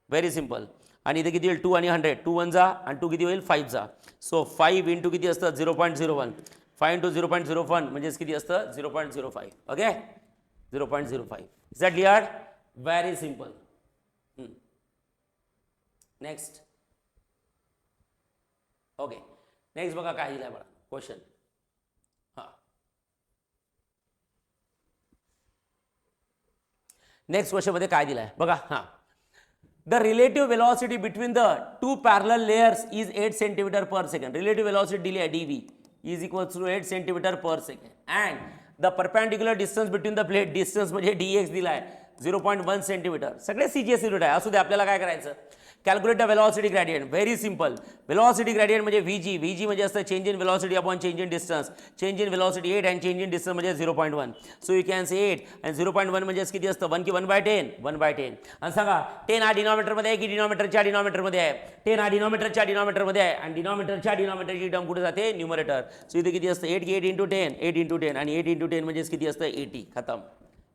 very simple. आणि इथे किती होईल 2 आणि 100, 2 1 जा आणि 2 किती होईल 5 जा. सो 5 इंटू किती असतं 0.01, 5 इंटू 0.01 म्हणजेच किती असतं 0.05. Okay 0.05. Is that clear? Very simple. Next. Okay next बघा काय दिलाय बघा क्वेश्चन. नेक्स्ट क्वेश्चन मध्ये काय दिलाय बघा. The relative velocity between the two parallel layers is 8 centimetre per second. Relative velocity दिली आहे dv is equals to 8 centimetre per second and the perpendicular distance between the plate, distance म्हणजे dx दिलाय 0.1 centimetre. सगळे CGS unit आहे. असू दे आपल्याला काय करायचं calculate the velocity gradient. Very simple. Velocity gradient म्हणजे VG म्हणजे असतं change in velocity upon change in distance. Change in velocity 8 and change in distance म्हणजे 0.1. So you can say 8 and 0.1 म्हणजे किती असतं 1 की 1/10 1/10. आणि सांगा 10 हा डिनॉमिनेटरमध्ये आहे की डिनॉमिनेटरच्या डिनॉमिनेटरमध्ये आहे. 10 हा डिनॉमिनेटरच्या डिनॉमिनेटरमध्ये आहे आणि डिनॉमिनेटरच्या डिनॉमिनेटरची टर्म कुठे जाते न्यूमरेटर. सो इथे किती असतं 8 की 8 इंटू 10 8 इंटू 10 आणि 8 इंटू 10 म्हणजे किती असतं 80. खतम.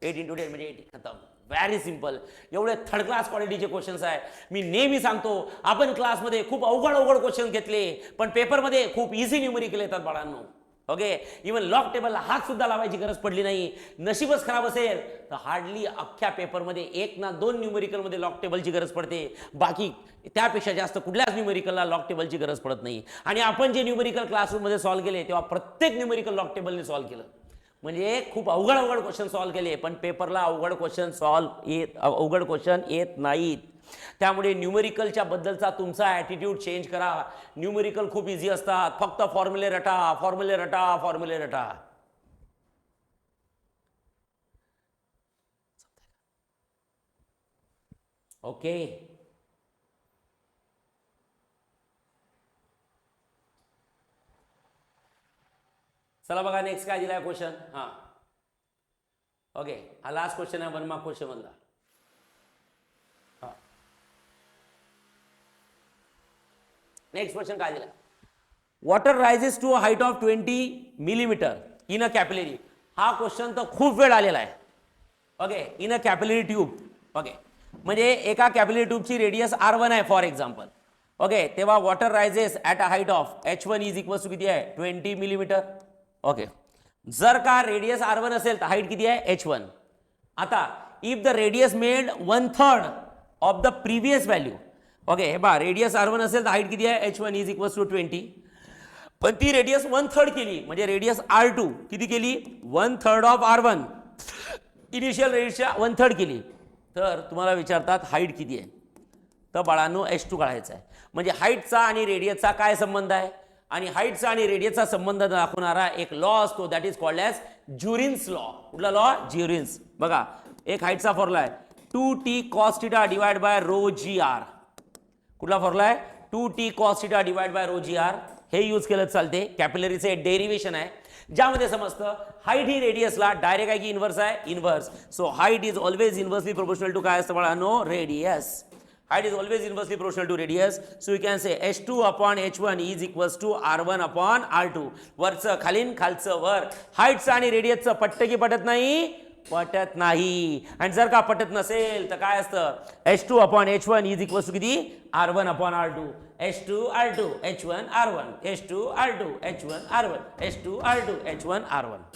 8 इंटू 10 म्हणजे 80. खतम. Very simple. एवढे थर्ड क्लास क्वालिटीचे क्वेश्चन्स आहे. मी नेहमी सांगतो आपण क्लासमध्ये खूप अवघड क्वेश्चन घेतले पण पेपरमध्ये खूप इझी न्यूमेरिकल येतात बाळांनो. ओके इव्हन लॉक टेबलला हात सुद्धा लावायची गरज पडली नाही. नशीबच खराब असेल तर हार्डली अख्ख्या पेपरमध्ये 1 ना 2 न्यूमेरिकलमध्ये लॉक टेबलची गरज पडते. बाकी त्यापेक्षा जास्त कुठल्याच न्यूमेरिकलला लॉक टेबलची गरज पडत नाही. आणि आपण जे न्यूमेरिकल क्लासरूममध्ये सॉल्व्ह केले तेव्हा प्रत्येक न्यूमेरिकल लॉक टेबलने सॉल्व्ह केलं. म्हणजे खूप अवघड क्वेश्चन सॉल्व्ह केले पण पेपरला अवघड क्वेश्चन येत नाहीत. त्यामुळे न्यूमेरिकलच्या बद्दलचा तुमचा ॲटिट्यूड चेंज करा. न्यूमेरिकल खूप इझी असतात. फक्त फॉर्म्युले रटा फॉर्म्युले रटा फॉर्म्युले रटा. ओके चला बघा नेक्स्ट काय दिलाय क्वेश्चन. ओके हा लास्ट क्वेश्चन आहे 1 मार्क क्वेश्चन मधला. नेक्स्ट क्वेश्चन काय दिलाय. Water rises to a height of 20 millimetre in a capillary. हा क्वेश्चन तर खूप वेळ आलेला आहे. Okay in a capillary tube. Okay म्हणजे एका कॅपिलरी ट्यूबची रेडियस R1 आहे फॉर एक्झाम्पल. ओके तेव्हा water rises at a height of H1 is equals to किती आहे 20 मिलीमीटर. ओके जर का रेडियस R1 असेल तर हाईट किती आहे H1. आता if the radius made 1/3 of the previous value. Okay हे बा रेडियस R1 असेल तर हाईट किती आहे H1 इज इक्वल्स टू 20. पण ती रेडियस 1/3 केली म्हणजे रेडियस R2 किती केली 1/3 ऑफ R1. इनिशियल रेडियसच्या 1/3 केली तर तुम्हाला विचारतात हाईट किती आहे. तर बाळांनो H2 काढायचा आहे. म्हणजे हाईटचा आणि रेडियसचा काय संबंध आहे आणि हाईटचा आणि रेडियसचा संबंध दाखवणारा एक लॉ असतो that is called as Jurin's law. कुठला लॉ ज्युरिन्स. बघा एक हाईटचा फॉर्म्युला आहे 2t cos θ divide by rho G R. कुठला फॉर्म्युला आहे 2t cos θ divide by rho G R. हे यूज केलं चालते. कॅपिलरीचे डेरिव्हेशन आहे ज्यामध्ये समजतं हाईट ही रेडियसला डायरेक्ट आहे की इन्व्हर्स आहे inverse. So height is always inversely proportional to काय असतं बाळांनो radius. Height is always inversely proportional to radius. So you can say H2 upon H1 is equals to R1 upon R2. वरचं खालीन खालचं वर. हाईटचं आणि रेडियसचं पटतं की पटत नाही पटत नाही. आणि जर का पटत नसेल तर काय असतं H2 upon H1 is equals to किती R1 upon R2. H2 R2 H1 R1 H2 R2 H1 R1 H2 R2 H1 R1.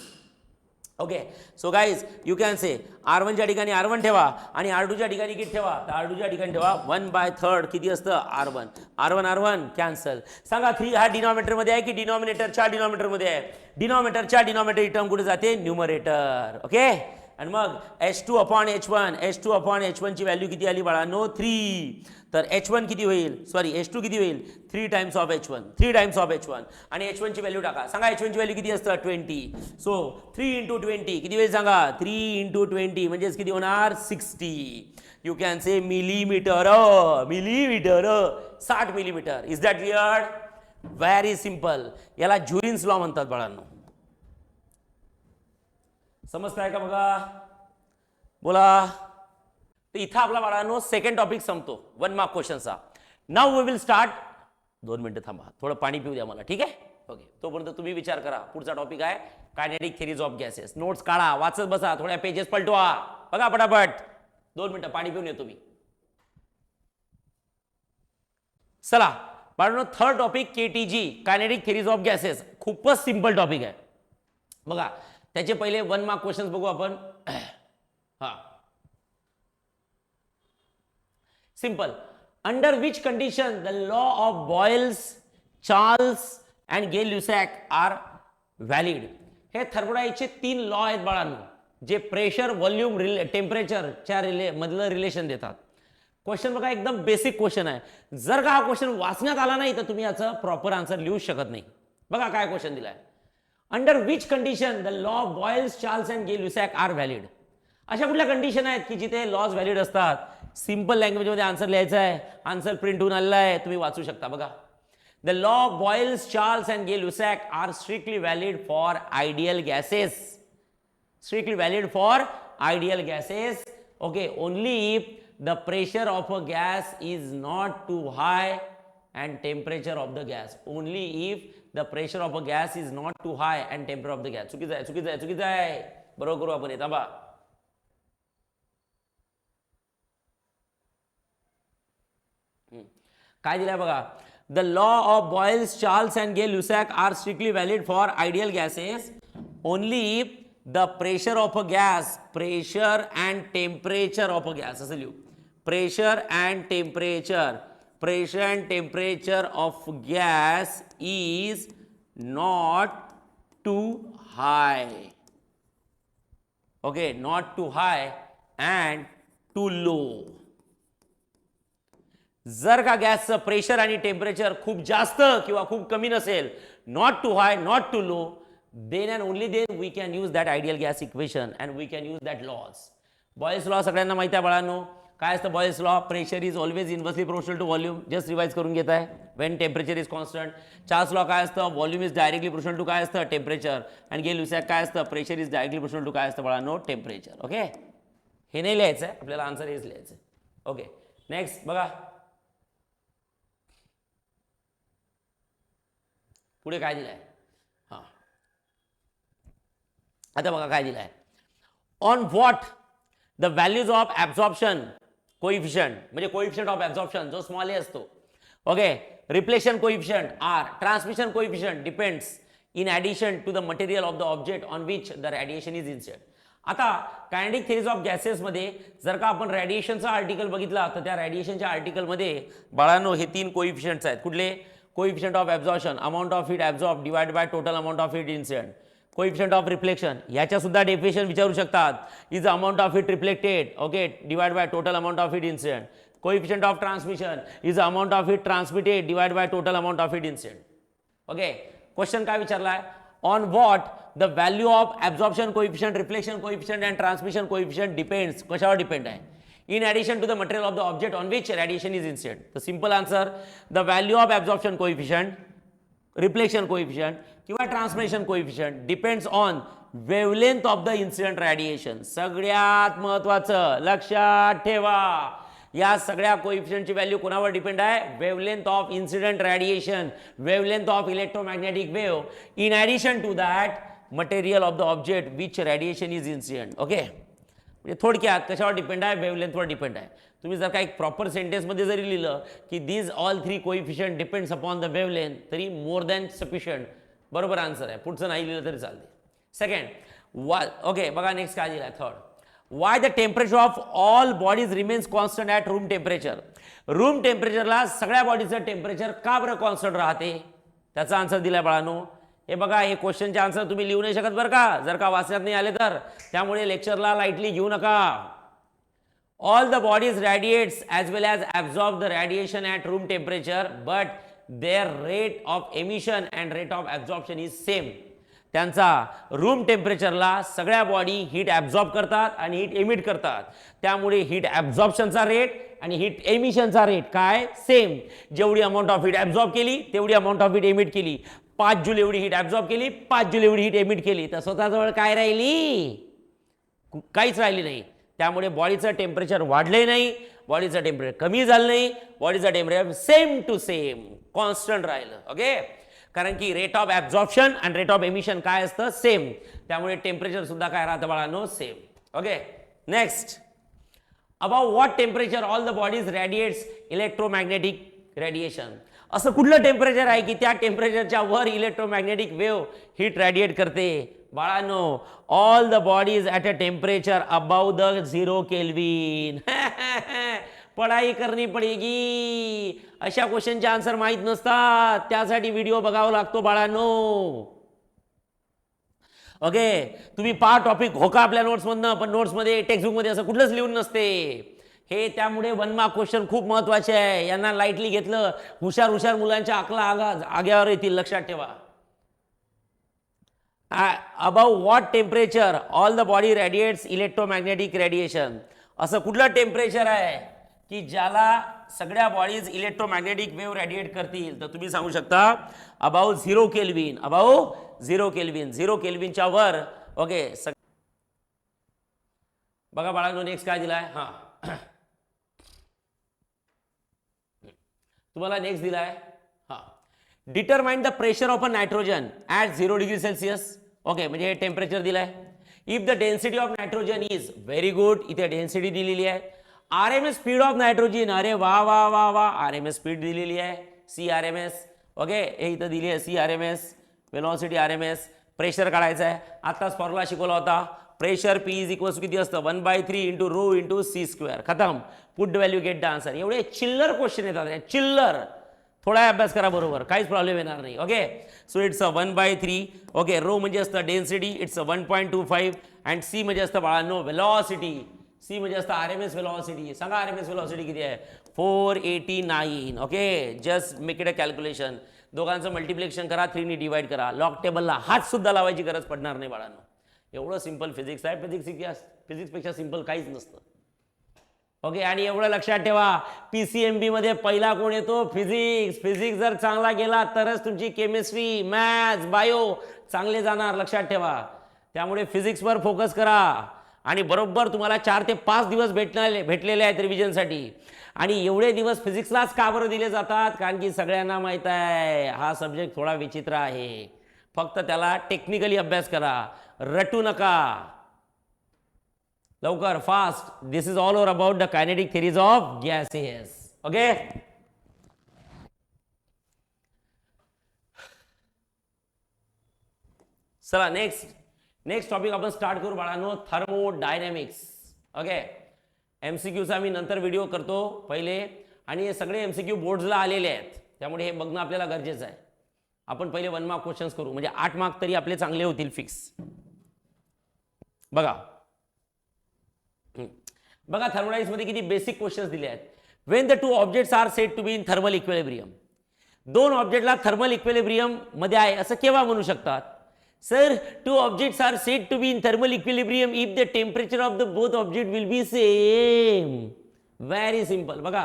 Okay so guys you can say R1 च्या ठिकाणी R1 ठेवा आणि R2 च्या ठिकाणी किती ठेवा तर R2 च्या ठिकाणी ठेवा 1/3 किती असतं R1. R1 cancel. सांगा 3 हा डिनॉमिनेटरमध्ये आहे की डिनॉमिनेटरच्या डिनॉमिनेटरमध्ये आहे. डिनॉमिनेटरच्या डिनॉमिनेटर टर्म कुठे जाते न्यूमरेटर. ओके आणि मग H2 upon H1 ची व्हॅल्यू किती आली बाळांनो 3. तर H1 किती होईल सॉरी H2 किती होईल 3 टाइम्स ऑफ H1 आणि H1 ची व्हॅल्यू टाका. सांगा H1 ची व्हॅल्यू किती असतं 20. सो 3 into 20 किती होईल सांगा 3 into 20 म्हणजेच किती होणार 60. You can say millimetre 60 millimetre. Is that clear. Very simple. याला ज्युरिन्स लॉ म्हणतात बाळांनो. समजताय का बघा बोला. तर इथं आपला बाळांनो सेकंड टॉपिक संपतो 1 मार्क क्वेश्चनचा. Now we will start. 2 मिनिटं थांबा थोडं पाणी पिऊ द्या मला. ठीक आहे ओके तोपर्यंत तुम्ही विचार करा पुढचा टॉपिक आहे kinetic theories of gases. Notes काढा वाचत बसा थोड्या पेजेस पलटवा बघा पटापट. 2 मिनिटं पाणी पिऊन येतो मी. चला बाळांनो, third topic KTG, kinetic theories of gases. खूपच सिंपल टॉपिक आहे बघा. त्याचे पहिले 1 मार्क क्वेश्चन बघू आपण. हा, simple. Under which condition the law of Boyle's, Charles and Gay Lussac are valid. हे थर्मोडायनामिक्सचे 3 लॉ आहेत बाळांनो, जे प्रेशर, व्हॉल्यूम, टेम्परेचरच्या मधलं रिलेशन देतात. क्वेश्चन बघा, एकदम बेसिक क्वेश्चन आहे. जर का हा क्वेश्चन वाचण्यात आला नाही तर तुम्ही याचा प्रॉपर आन्सर लिहू शकत नाही. बघा काय क्वेश्चन दिलाय. Under which condition the law of Boyle's, Charles and Gay Lussac are valid. अशा कुठल्या कंडिशन आहेत की जिथे लॉज व्हॅलिड असतात. सिंपल लँग्वेज मध्ये आन्सर लिहायचा आहे. आन्सर प्रिंट होऊन आलेला आहे, तुम्ही वाचू शकता. बघा, the law of Boyle's, Charles and Gay Lussac are strictly valid for ideal gases. Strictly valid for ideal gases. Okay, only if the pressure of a gas is not too high and temperature of the gas. Only if the pressure of a gas is not too high and temperature of the gas. चुकीचं आहे, चुकीचं आहे, चुकीचं आहे. बरोबर करू आपण. येता बा, काय दिलंय बघा. The law of Boyle's, Charles and Gay-Lussac are strictly valid for ideal gases only if the pressure of a gas, pressure and temperature of a gas, असं लिहू. pressure and temperature of gas is not too high. Okay, not too high and too low. जर का गॅसचं pressure आणि temperature खूप जास्त किंवा खूप कमी नसेल, not too high, not too low, then and only then we can use that ideal gas equation and we can use that laws. Boyle's law सगळ्यांना माहिती आहे बाळांनो. काय असतं Boyle's law? Pressure is always inversely proportional to volume. Just revise करून घेत आहे. When temperature is constant. Charles law काय असतं? Volume is directly proportional to काय असतं? टेम्परेचर. आणि गे-लुसॅक काय असतं? Pressure is directly proportional to काय असतं बाळांनो? टेम्परेचर. ओके, हे नाही लिहायचं आहे आपल्याला, आन्सर हेच लिहायचं आहे. ओके, नेक्स्ट बघा, पुढे काय दिलं आहे. हां, आता बघा काय दिलं आहे. On what the values of absorption coefficient, म्हणजे कोइफिशियंट ऑफ ॲब्झॉर्प्शन जो स्मॉल ए असतो. Okay, reflection coefficient R, transmission coefficient depends in addition to the material of the object on which the radiation is incident. आता kinetic theories of गॅसेसमध्ये जर का आपण रेडिएशनचा article बघितला तर त्या रेडिएशनच्या आर्टिकलमध्ये बाळांनो हे 3 कोइफिशियंट्स आहेत. कुठले? Coefficient of absorption, amount of heat absorb divide by total amount of heat incident. Coefficient of reflection, याच्या सुद्धा डेफिनेशन विचारू शकतात. Is amount of heat reflected, okay, divide by total amount of heat incident. Coefficient of transmission is amount of heat transmitted divide by total amount of heat incident. Okay, question काय विचारलाय? On what the value of absorption coefficient, reflection coefficient and transmission coefficient depends. कशावर depend आहे? in addition to the material of the object on which radiation is incident. The simple answer, the value of absorption coefficient, reflection coefficient किंवा transmission coefficient depends on wavelength of the incident radiation. सगळ्यात महत्वाचं लक्षात ठेवा, या सगळ्या कोइफिशियंटची value कोणावर depend आहे? Wavelength of incident radiation, wavelength of electromagnetic wave in addition to that material of the object which radiation is incident. Okay, म्हणजे थोडक्यात कशावर डिपेंड आहे? वेवलेंथवर डिपेंड आहे. तुम्ही जर का एक प्रॉपर सेंटेन्समध्ये जरी लिहिलं की these all 3 coefficient depends upon the wavelength, तरी मोर दॅन सफिशियंट बरोबर आन्सर आहे. पुढचं नाही लिहिलं तरी चालते. सेकंड, ओके बघा नेक्स्ट काय दिलं. Third, why the temperature of all bodies remains constant at room temperature. Room टेम्परेचरला सगळ्या बॉडीचं टेम्परेचर का बरं कॉन्स्टंट राहते? त्याचा आन्सर दिलाय बाळांनो. हे बघा, हे क्वेश्चनचे आन्सर तुम्ही लिहू नाही शकत बरं का, जर का वाचण्यात नाही आले तर. त्यामुळे लेक्चरला लाईटली घेऊ नका. All the bodies radiates as well as absorb the radiation at room temperature, but their rate of emission and rate of absorption is same. त्यांचा रूम टेम्परेचरला सगळ्या बॉडी हीट ॲब्झॉर्ब करतात आणि हीट एमिट करतात. त्यामुळे heat ॲब्झॉर्प्शनचा rate आणि heat एमिशनचा rate काय? Same. जेवढी अमाऊंट ऑफ हीट ॲब्झॉर्ब केली तेवढी अमाऊंट ऑफ हीट एमिट केली. 5 जूल एवढी हीट ॲब्झॉर्ब केली, 5 जूल एवढी हीट एमिट केली, तर स्वतःजवळ काय राहिली? काहीच राहिली नाही. त्यामुळे बॉडीचं टेम्परेचर वाढले नाही, बॉडीचं टेम्परेचर कमी झालं नाही, बॉडीचं temperature same to same constant राहिलं. ओके, कारण की रेट ऑफ ॲब्झॉर्प्शन आणि रेट ऑफ एमिशन काय असतं? सेम. त्यामुळे टेम्परेचर सुद्धा काय राहतं बाळांनो? Same. Okay, next, about what temperature all the bodies radiates electromagnetic radiation. असं कुठलं टेम्परेचर आहे की त्या टेम्परेचरच्या वर इलेक्ट्रोमॅग्नेटिक वेव्ह हीट रेडिएट करते? बाळांनो, all the bodies at a temperature above the 0 kelvin. पढाई करनी पडेगी. अशा क्वेश्चनचे आन्सर माहीत नसतात, त्यासाठी व्हिडिओ बघावा लागतो बाळांनो. ओके, तुम्ही पहा टॉपिक हो का आपल्या नोट्समधनं, पण नोट्समध्ये टेक्स्टबुकमध्ये असं कुठलंच लिहून नसते. हे त्यामुळे 1 मार्क क्वेश्चन खूप महत्वाचे आहे. यांना लाईटली घेतलं, हुशार हुशार मुलांच्या अकला आग्यावर येतील, लक्षात ठेवा. Above what temperature all the body radiates electromagnetic radiation. असं कुठलं टेम्परेचर आहे की ज्याला सगळ्या बॉडीज इलेक्ट्रोमॅग्नेटिक वेव्ह रेडिएट करतील? तर तुम्ही सांगू शकता अबाव 0 केल्विन. Above 0 kelvin. 0 केल्विनच्या वर. ओके, बघा बाळांनो, नेक्स्ट काय दिलाय? हा, तुम्हाला नेक्स्ट दिलाय. हा, determine the pressure of a nitrogen at 0 degree Celsius. Okay, म्हणजे हे टेम्परेचर दिलाय. If the density of nitrogen is very good. इथे डेन्सिटी दिलेली आहे. RMS स्पीड ऑफ नायट्रोजन, अरे वा वा वा वा, RMS स्पीड दिलेली आहे, CRMS. ओके, हे इथं दिली आहे CRMS, वेलॉसिटी RMS. प्रेशर काढायचं आहे. आत्ताच फॉर्म्युला शिकवला होता. प्रेशर P इज इक्वल्स किती असतं? 1/3 × ρ × c². खतम. Put the value, get the answer. एवढे चिल्लर क्वेश्चन येतात, चिल्लर. थोडा अभ्यास करा बरोबर, काहीच प्रॉब्लेम येणार नाही. Okay, so it's 1/3. Okay, rho म्हणजे असतं डेन्सिटी, इट्स 1.25. अँड C म्हणजे असतं बाळांनो व्हेलॉसिटी. C म्हणजे असतं RMS व्हेलॉसिटी. सांगा RMS व्हेलॉसिटी किती आहे? 489. Okay, just make it a calculation. दोघांचं मल्टिप्लिकेशन करा, 3 ने डिवाइड करा. लॉग टेबलला हात सुद्धा लावायची गरज पडणार नाही बाळांनो. एवढं सिंपल फिजिक्स आहे. फिजिक्सपेक्षा सिंपल काहीच नसतं. ओके, आणि एवढं लक्षात ठेवा, PCMB मध्ये पहिला कोण येतो? फिजिक्स. फिजिक्स जर चांगला गेला तरच तुमची केमिस्ट्री, मॅथ्स, बायो चांगले जाणार, लक्षात ठेवा. त्यामुळे फिजिक्सवर फोकस करा. आणि बरोबर तुम्हाला 4 ते 5 दिवस भेटलेले आहेत रिव्हिजनसाठी. आणि एवढे दिवस फिजिक्सलाच का बरं दिले जातात? कारण की सगळ्यांना माहीत आहे हा सब्जेक्ट थोडा विचित्र आहे. फक्त त्याला टेक्निकली अभ्यास करा, रटू नका. लवकर, fast. This is all over about the kinetic theories of gases. Okay, चला नेक्स्ट टॉपिक आपण स्टार्ट करू बाळांनो, थर्मोडायनॅमिक्स. ओके, MCQचा मी नंतर व्हिडिओ करतो पहिले. आणि हे सगळे MCQ बोर्ड्सला आलेले आहेत, त्यामुळे हे बघणं आपल्याला गरजेचं आहे. आपण पहिले 1 मार्क क्वेश्चन्स करू, म्हणजे 8 मार्क तरी आपले चांगले होतील फिक्स. बघा थर्मोडायनॅमिक्स मध्ये किती बेसिक क्वेश्चन्स दिले आहेत. When the 2 objects are said to be in thermal equilibrium. 2 ऑब्जेक्टला थर्मल इक्विलिब्रियम मध्ये आहे असं केव्हा म्हणू शकतात? Sir, 2 objects are said to be in thermal equilibrium if the temperature of the both objects will be same. Very simple. बघा,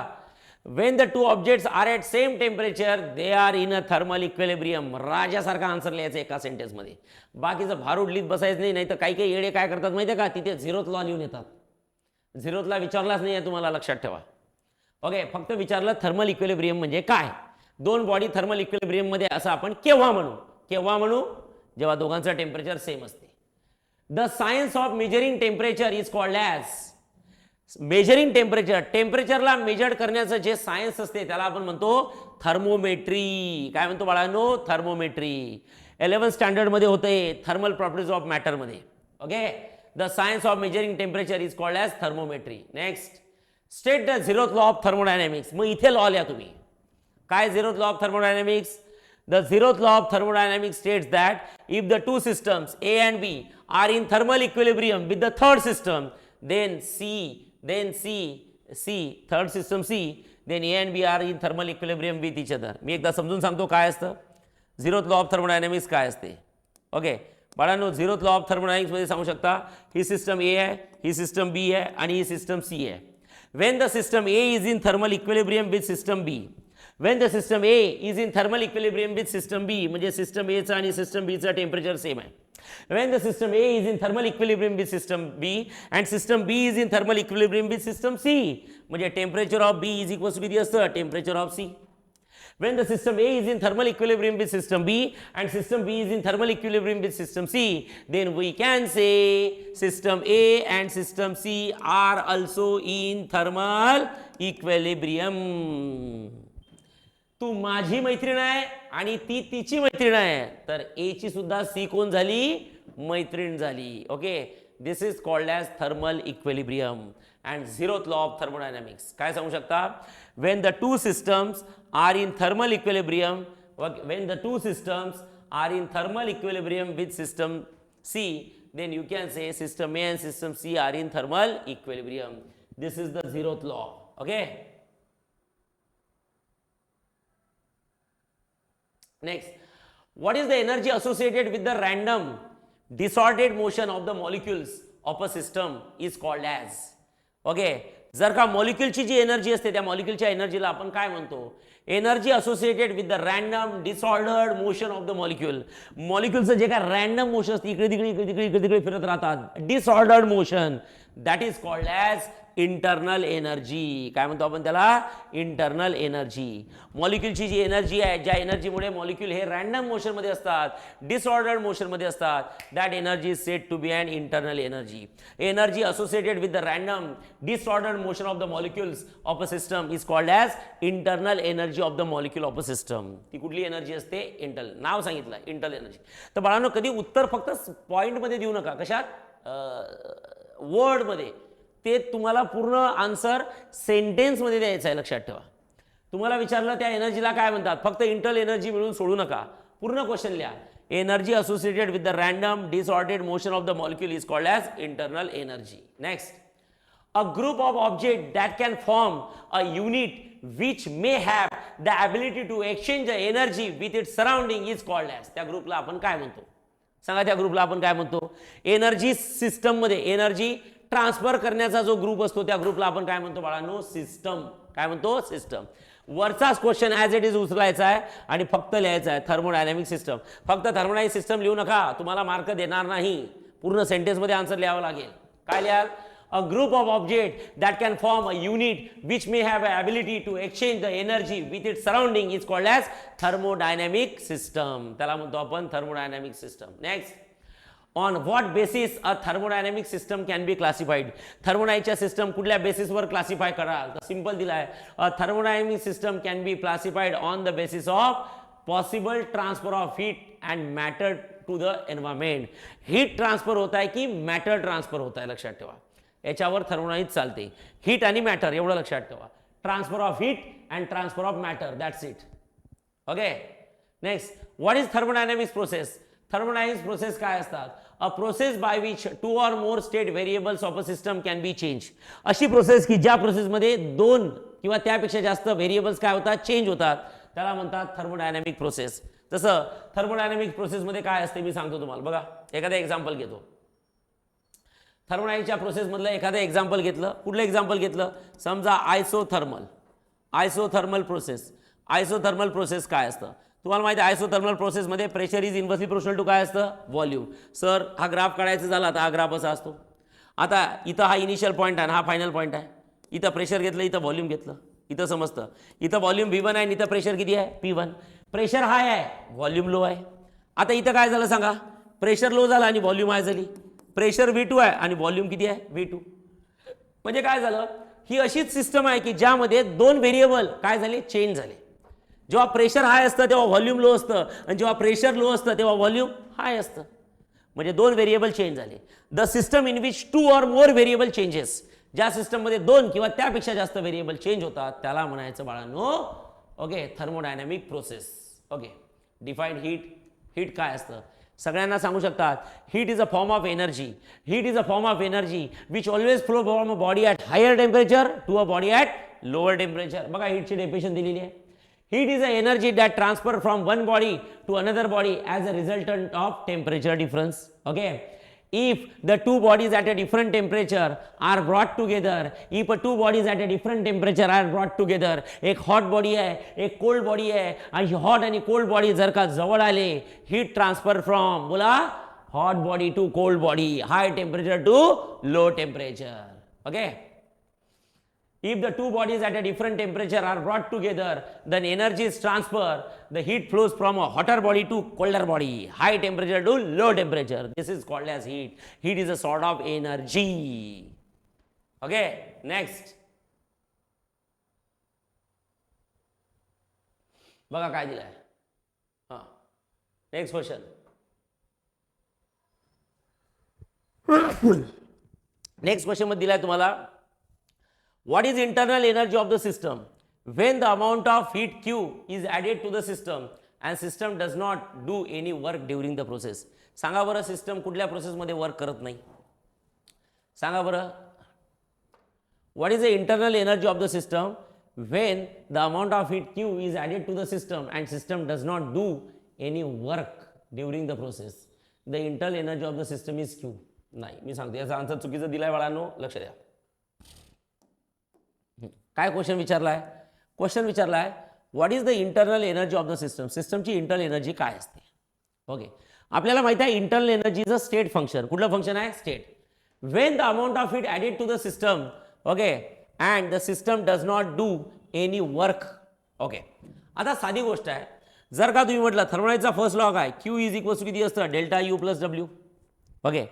when the 2 objects are at same temperature, they are in a thermal equilibrium. राजासारखा answer लिहायचं एका sentence मध्ये. बाकीचं भारूड लिहित बसायचं नाही तर काही येडे काय करतात माहिती आहे का? तिथे 0th लॉ लिहून येतात. 0th लॉ विचारलाच नाही आहे तुम्हाला, लक्षात ठेवा. ओके, फक्त विचारलं थर्मल इक्विलिब्रियम म्हणजे काय. 2 बॉडी थर्मल इक्विलिब्रियम मध्ये असं आपण केव्हा म्हणू? जेव्हा दोघांचं टेम्परेचर सेम असते. The science of measuring temperature is called as. Measuring टेम्परेचरला मेजर करण्याचं जे सायन्स असते त्याला आपण म्हणतो थर्मोमेट्री. काय म्हणतो बाळांनो? थर्मोमेट्री. 11th स्टँडर्ड मध्ये होते थर्मल प्रॉपर्टीज ऑफ मॅटर मध्ये. Okay, the science of measuring temperature is called as thermometry. Next, state the 0th law of thermodynamics. मग इथे लॉ लिहा तुम्ही. काय 0th law of thermodynamics? The 0th law of thermodynamics states that if the 2 systems A and B are in thermal equilibrium with the third system, then third system C, then A and B are in thermal equilibrium with each other. मी एकदा समजून सांगतो काय असतं 0th law of thermodynamics काय असते. Okay बाळांनो, 0th law of thermodynamics मध्ये सांगू शकता ही सिस्टम A आहे, ही सिस्टम B आहे आणि ही सिस्टम C आहे. When the system A is in thermal equilibrium with system B, when the system A is in thermal equilibrium with system B, म्हणजे system A चा आणि सिस्टम B चा temperature same आहे. When the system A is in thermal equilibrium with system B and system B is in thermal equilibrium with system C, म्हणजे temperature of B is equals to किती असतं? Temperature of C. When the system A is in thermal equilibrium with system B and system B is in thermal equilibrium with system C, then we can say system A and system C are also in thermal equilibrium. तू माझी मैत्रीण आहे आणि ती तिची मैत्रीण आहे, तर ए ची सुद्धा सी कोण झाली, मैत्रीण झाली. Okay, this is called as thermal equilibrium and zeroth law of thermodynamics. काय सांगू शकता, when the two systems are in thermal equilibrium, when the two systems are in thermal equilibrium with system C, then you can say system A and system C are in thermal equilibrium. This is the zeroth law. Okay. Next, what is the energy associated with the random disordered motion of the molecules of a system is called as. Okay, जर का मॉलिक्यूलची जी energy असते त्या मॉलिक्यूलच्या एनर्जीला आपण काय म्हणतो, energy associated with the random disordered motion of the molecule. मॉलिक्यूलचं जे काय रॅन्डम मोशन असते, इकडे तिकडे इकडे तिकडे इकडे तिकडे फिरत राहतात, disordered motion, that is called as internal energy. काय म्हणतो आपण त्याला, इंटरनल एनर्जी. मॉलिक्यूलची जी एनर्जी आहे, ज्या एनर्जीमुळे मॉलिक्यूल हे रॅन्डम मोशनमध्ये असतात, डिसऑर्डर्ड मोशनमध्ये असतात, that energy is said to be an internal energy. Energy associated with the random disordered motion of the molecules of a system is called as internal energy of the molecule of a system. ती कुठली energy असते, internal. नाव सांगितलं internal energy. तर बाळांनो, कधी उत्तर फक्त पॉईंटमध्ये देऊ नका, कशात, वर्डमध्ये. ते तुम्हाला पूर्ण आन्सर सेंटेन्समध्ये द्यायचं आहे, लक्षात ठेवा. तुम्हाला विचारलं त्या एनर्जीला काय म्हणतात, फक्त इंटरनल एनर्जी मिळून सोडू नका, पूर्ण क्वेश्चन लिहा. Energy associated with the random disordered motion of the molecule is called as internal energy. Next, a group of object that can form a unit which may have the ability to exchange the energy with its surrounding is called as. त्या ग्रुपला आपण काय म्हणतो, सांगा, त्या ग्रुपला आपण काय म्हणतो. एनर्जी सिस्टम मध्ये एनर्जी ट्रान्सफर करण्याचा जो ग्रुप असतो त्या ग्रुपला आपण काय म्हणतो बाळांनो, सिस्टम. काय म्हणतो, सिस्टम. वरचाच क्वेश्चन ॲज इट इज उचलायचा आहे आणि फक्त लिहायचा आहे थर्मोडायनॅमिक सिस्टम. फक्त थर्मोडायनॅमिक सिस्टम लिहू नका, तुम्हाला मार्क देणार नाही, पूर्ण सेंटेन्समध्ये आन्सर लिहावं लागेल. काय लिहाल, a group of objects that can form a unit which may have an ability to exchange the energy with its surrounding is called as thermodynamic system. त्याला म्हणतो आपण thermodynamic system. Next, on what basis a thermodynamic system can be classified. Thermodynamic system कुठल्या बेसिसवर classify कराल, तर simple दिला आहे. a thermodynamic system can be classified on the basis of possible transfer of heat and matter to the environment. Heat transfer होत आहे की matter transfer होत आहे, लक्षात ठेवा. याच्यावर थर्मोडायनॅमिक्स चालते. हीट आणि मॅटर एवढं लक्षात ठेवा. Transfer of heat and transfer of matter, that's it. Okay. Next, what is thermodynamics process. Thermodynamics process काय असतात, a process by which to or more state variables of a system can be change. अशी process की ज्या प्रोसेसमध्ये दोन किंवा त्यापेक्षा जास्त व्हेरिएबल्स काय होतात, चेंज होतात, त्याला म्हणतात थर्मोडायनॅमिक प्रोसेस. तसं थर्मोडायनॅमिक प्रोसेसमध्ये काय असते मी सांगतो तुम्हाला. बघा, एखादा एक्झाम्पल घेतो. थर्मोडायनॅमिकच्या प्रोसेसमधलं एखादं एक्झाम्पल घेतलं. कुठलं एक्झाम्पल घेतलं, समजा isothermal. Isothermal process. Isothermal process काय असतं तुम्हाला माहिती आहे. आयसोथर्मल प्रोसेसमध्ये pressure is inversely proportional to काय असतं, व्हॉल्यूम. सर हा ग्राफ काढायचा झाला तर हा ग्राफ असा असतो. आता इथं हा इनिशियल पॉईंट आहे, हा फायनल पॉईंट आहे. इथं प्रेशर घेतलं, इथं व्हॉल्यूम घेतलं, इथं समजतं. इथं व्हॉल्यूम V1 आहे आणि इथं प्रेशर किती आहे, P1. प्रेशर हाय आहे, व्हॉल्यूम लो आहे. आता इथं काय झालं सांगा, प्रेशर लो झाला आणि व्हॉल्यूम हाय झाली. प्रेशर V2 आहे आणि व्हॉल्यूम किती आहे, V2. म्हणजे काय झालं, ही अशीच सिस्टम आहे की ज्यामध्ये दोन व्हेरिएबल काय झाले, चेंज झाले. जेव्हा प्रेशर हाय असतं तेव्हा व्हॉल्यूम लो असतं आणि जेव्हा प्रेशर लो असतं तेव्हा व्हॉल्यूम हाय असतं. म्हणजे दोन व्हेरिएबल चेंज झाले. The system in which to or more variable changes. ज्या सिस्टममध्ये दोन किंवा त्यापेक्षा जास्त व्हेरिएबल चेंज होतात त्याला म्हणायचं बाळांनो, okay, thermodynamic process. Okay. Defined heat. Heat काय असतं सगळ्यांना सांगू शकतात. Heat is a form of energy. Heat is a form of energy which always flow from a body at higher temperature to a body at lower temperature. बघा हीटची definition दिलेली आहे. Heat is an energy that transfer from one body to another body as a resultant of temperature difference. Okay. If the two bodies at a different temperature are brought together, if two bodies at a different temperature are brought together, एक hot body है, एक cold body है, आणि hot आणि cold body जर का जवळ आले, heat transfer from बोला hot body to cold body, high temperature to low temperature. Okay. If the two bodies at a different temperature are brought together, then energy is transferred. The heat flows from a hotter body to colder body, high temperature to low temperature. This is called as heat. Heat is a sort of energy. Okay, next. बघा काय दिलाय. हां, next question. Next question मध्ये दिलाय तुम्हाला, what is internal energy of the system when the amount of heat Q is added to the system and system does not do any work during the process. सांगा बरं system कुठल्या प्रोसेसमध्ये work करत नाही. सांगा बरं, what is the internal energy of the system when the amount of heat Q is added to the system and system does not do any work during the process. The internal energy of the system is Q. नाही, मी सांगतो याचा answer चुकीचं दिलाय बाळांनो, लक्ष द्या. काय question विचारलाय? क्वेश्चन विचारलाय what is the internal energy of the system. सिस्टमची इंटरनल एनर्जी काय असते. ओके, आपल्याला माहिती आहे internal energy is a state function. कुठलं फंक्शन आहे? State. When the amount of it added to the system, okay, and the system does not do any work. Okay, आता साधी गोष्ट आहे, जर का तुम्ही म्हटलं थर्मोडायनामिक्सचा फर्स्ट लॉ काय, क्यू इज इक्वल्स टू किती असतं, delta U plus W. Okay,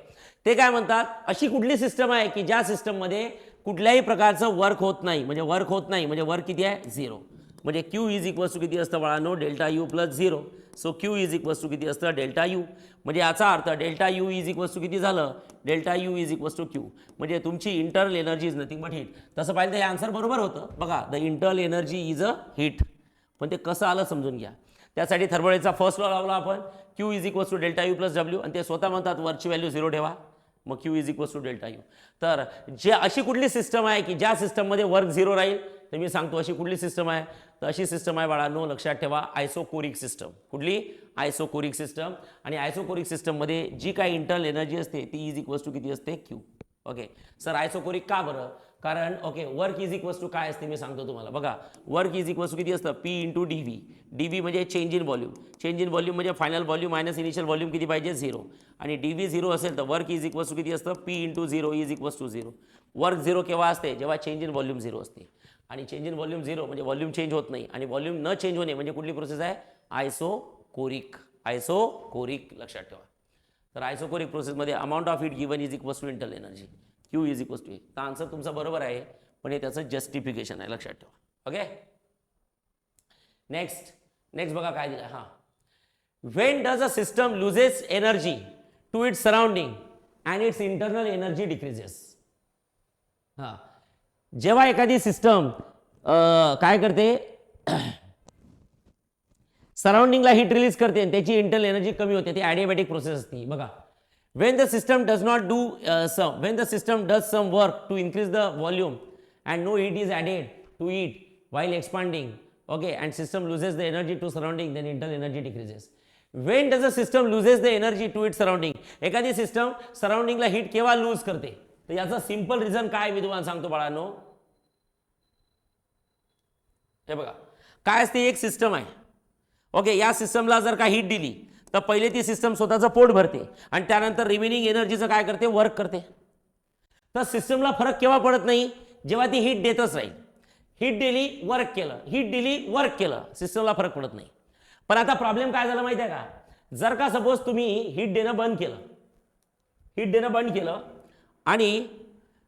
ते काय म्हणतात, अशी कुठली सिस्टम आहे की ज्या सिस्टममध्ये कुठल्याही प्रकारचं वर्क होत नाही, म्हणजे वर्क होत नाही म्हणजे वर्क किती आहे, झिरो. म्हणजे क्यू इज इक्वल्स टू किती असतं बाळांनो, delta U plus zero. So Q is equals to किती असतं, डेल्टा यू. म्हणजे याचा अर्थ delta U is equals to किती झालं, delta U is equals to Q. म्हणजे तुमची internal energy is nothing but heat. तसं पाहिलं तर हे आन्सर बरोबर होतं. बघा, the internal energy is a heat. पण ते कसं आलं समजून घ्या. त्यासाठी थर्मोडायनामिक्सचा फर्स्ट लॉ लावला आपण, Q is equals to delta U plus W, आणि ते स्वतः म्हणतात वरची व्हॅल्यू झिरो ठेवा, मग Q is equals to delta U. तर जे अशी कुठली सिस्टम आहे की ज्या सिस्टममध्ये वर्क झिरो राहील, तर मी सांगतो अशी कुठली सिस्टम आहे, तर अशी सिस्टम आहे बाळांनो, लक्षात ठेवा, आयसोकोरिक सिस्टम. कुठली? Isochoric system. आणि आयसोकोरिक सिस्टममध्ये जी काही इंटरनल एनर्जी असते ती इज इक्वल्स टू किती असते, क्यू. ओके सर, आयसोकोरिक का बरं? कारण okay, work is equals to काय असते मी सांगतो तुम्हाला. बघा, वर्क इज इक्वल्स टू किती असतं, P into D V. D V म्हणजे change in volume. Change in volume म्हणजे final volume minus initial volume किती पाहिजे, झिरो. आणि डी व्ही झिरो असेल तर वर्क इज इक्वल्स टू किती असतं, P into zero is equals to zero. Work zero केव्हा असते, जेव्हा चेंज इन व्हॉल्यूम झिरो असते. आणि चेंज इन व्हॉल्यूम झिरो म्हणजे व्हॉल्यूम चेंज होत नाही, आणि व्हॉल्यूम न चेंज होणे म्हणजे कुठली प्रोसेस आहे, आयसोकोरिक. आयसोकोरिक लक्षात ठेवा. तर आयसोकोरिक प्रोसेसमध्ये amount of heat given is equals to internal energy, Q is equals to. तर आन्सर तुमचा बरोबर आहे, पण हे त्याचं जस्टिफिकेशन आहे, लक्षात ठेवा. ओके, नेक्स्ट बघा काय दिलं. हां, when does a system loses energy to its surrounding and its internal energy decreases. हां, जेव्हा एखादी सिस्टम काय करते, सराउंडिंगला हीट रिलीज करते आणि त्याची इंटरनल एनर्जी कमी होते, ती ॲडियाबॅटिक प्रोसेस असते. बघा, when the system does not do when the system does some work to increase the volume and no heat is added to it while expanding, okay, and system loses the energy to surrounding, then internal energy decreases. When does the system loses the energy to its surrounding? एखादी system सराउंडिंगला heat केव्हा loose करते, तर याचा simple reason काय मी तुम्हाला सांगतो बाळांनो. हे बघा, काय असते, एक सिस्टम आहे. ओके, या सिस्टमला जर का हीट दिली तर पहिले ती सिस्टम स्वतःचं पोट भरते आणि त्यानंतर रिमेनिंग एनर्जीचं काय करते, वर्क करते. तर सिस्टमला फरक केव्हा पडत नाही, जेव्हा ती हीट देतच राहील. हीट दिली, वर्क केलं, हीट दिली, वर्क केलं, सिस्टमला फरक पडत नाही. पण आता प्रॉब्लेम काय झाला माहिती आहे का, जर का सपोज तुम्ही हीट देणं बंद केलं आणि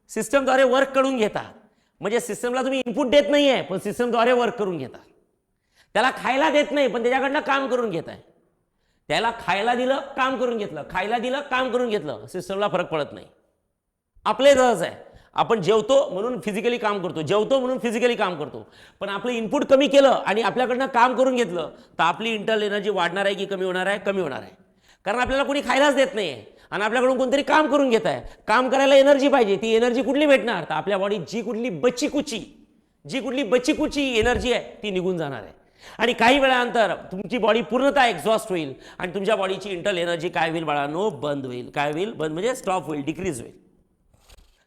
सिस्टमद्वारे वर्क करून घेता, म्हणजे सिस्टमला तुम्ही इनपुट देत नाही आहे पण सिस्टमद्वारे वर्क करून घेता. त्याला खायला देत नाही पण त्याच्याकडनं काम करून घेत आहे. त्याला खायला दिलं, काम करून घेतलं, खायला दिलं, काम करून घेतलं, सिस्टमला फरक पडत नाही. आपले जसं आहे, आपण जेवतो म्हणून फिजिकली काम करतो, जेवतो म्हणून फिजिकली काम करतो, पण आपलं इनपुट कमी केलं आणि आपल्याकडनं काम करून घेतलं तर आपली इंटरनल एनर्जी वाढणार आहे की कमी होणार आहे, कमी होणार आहे. कारण आपल्याला कोणी खायलाच देत नाही आहे आणि आपल्याकडून कोणतरी काम करून घेत आहे. काम करायला एनर्जी पाहिजे, ती एनर्जी कुठली भेटणार, तर आपल्या बॉडीत जी कुठली बच्चीकुची एनर्जी आहे ती निघून जाणार आहे. आणि काही वेळानंतर तुमची बॉडी पूर्णतः एक्झॉस्ट होईल आणि तुमच्या बॉडीची इंटरनल एनर्जी काय होईल बाळांनो, बंद होईल. काय होईल, बंद म्हणजे स्टॉप होईल, डिक्रीज होईल.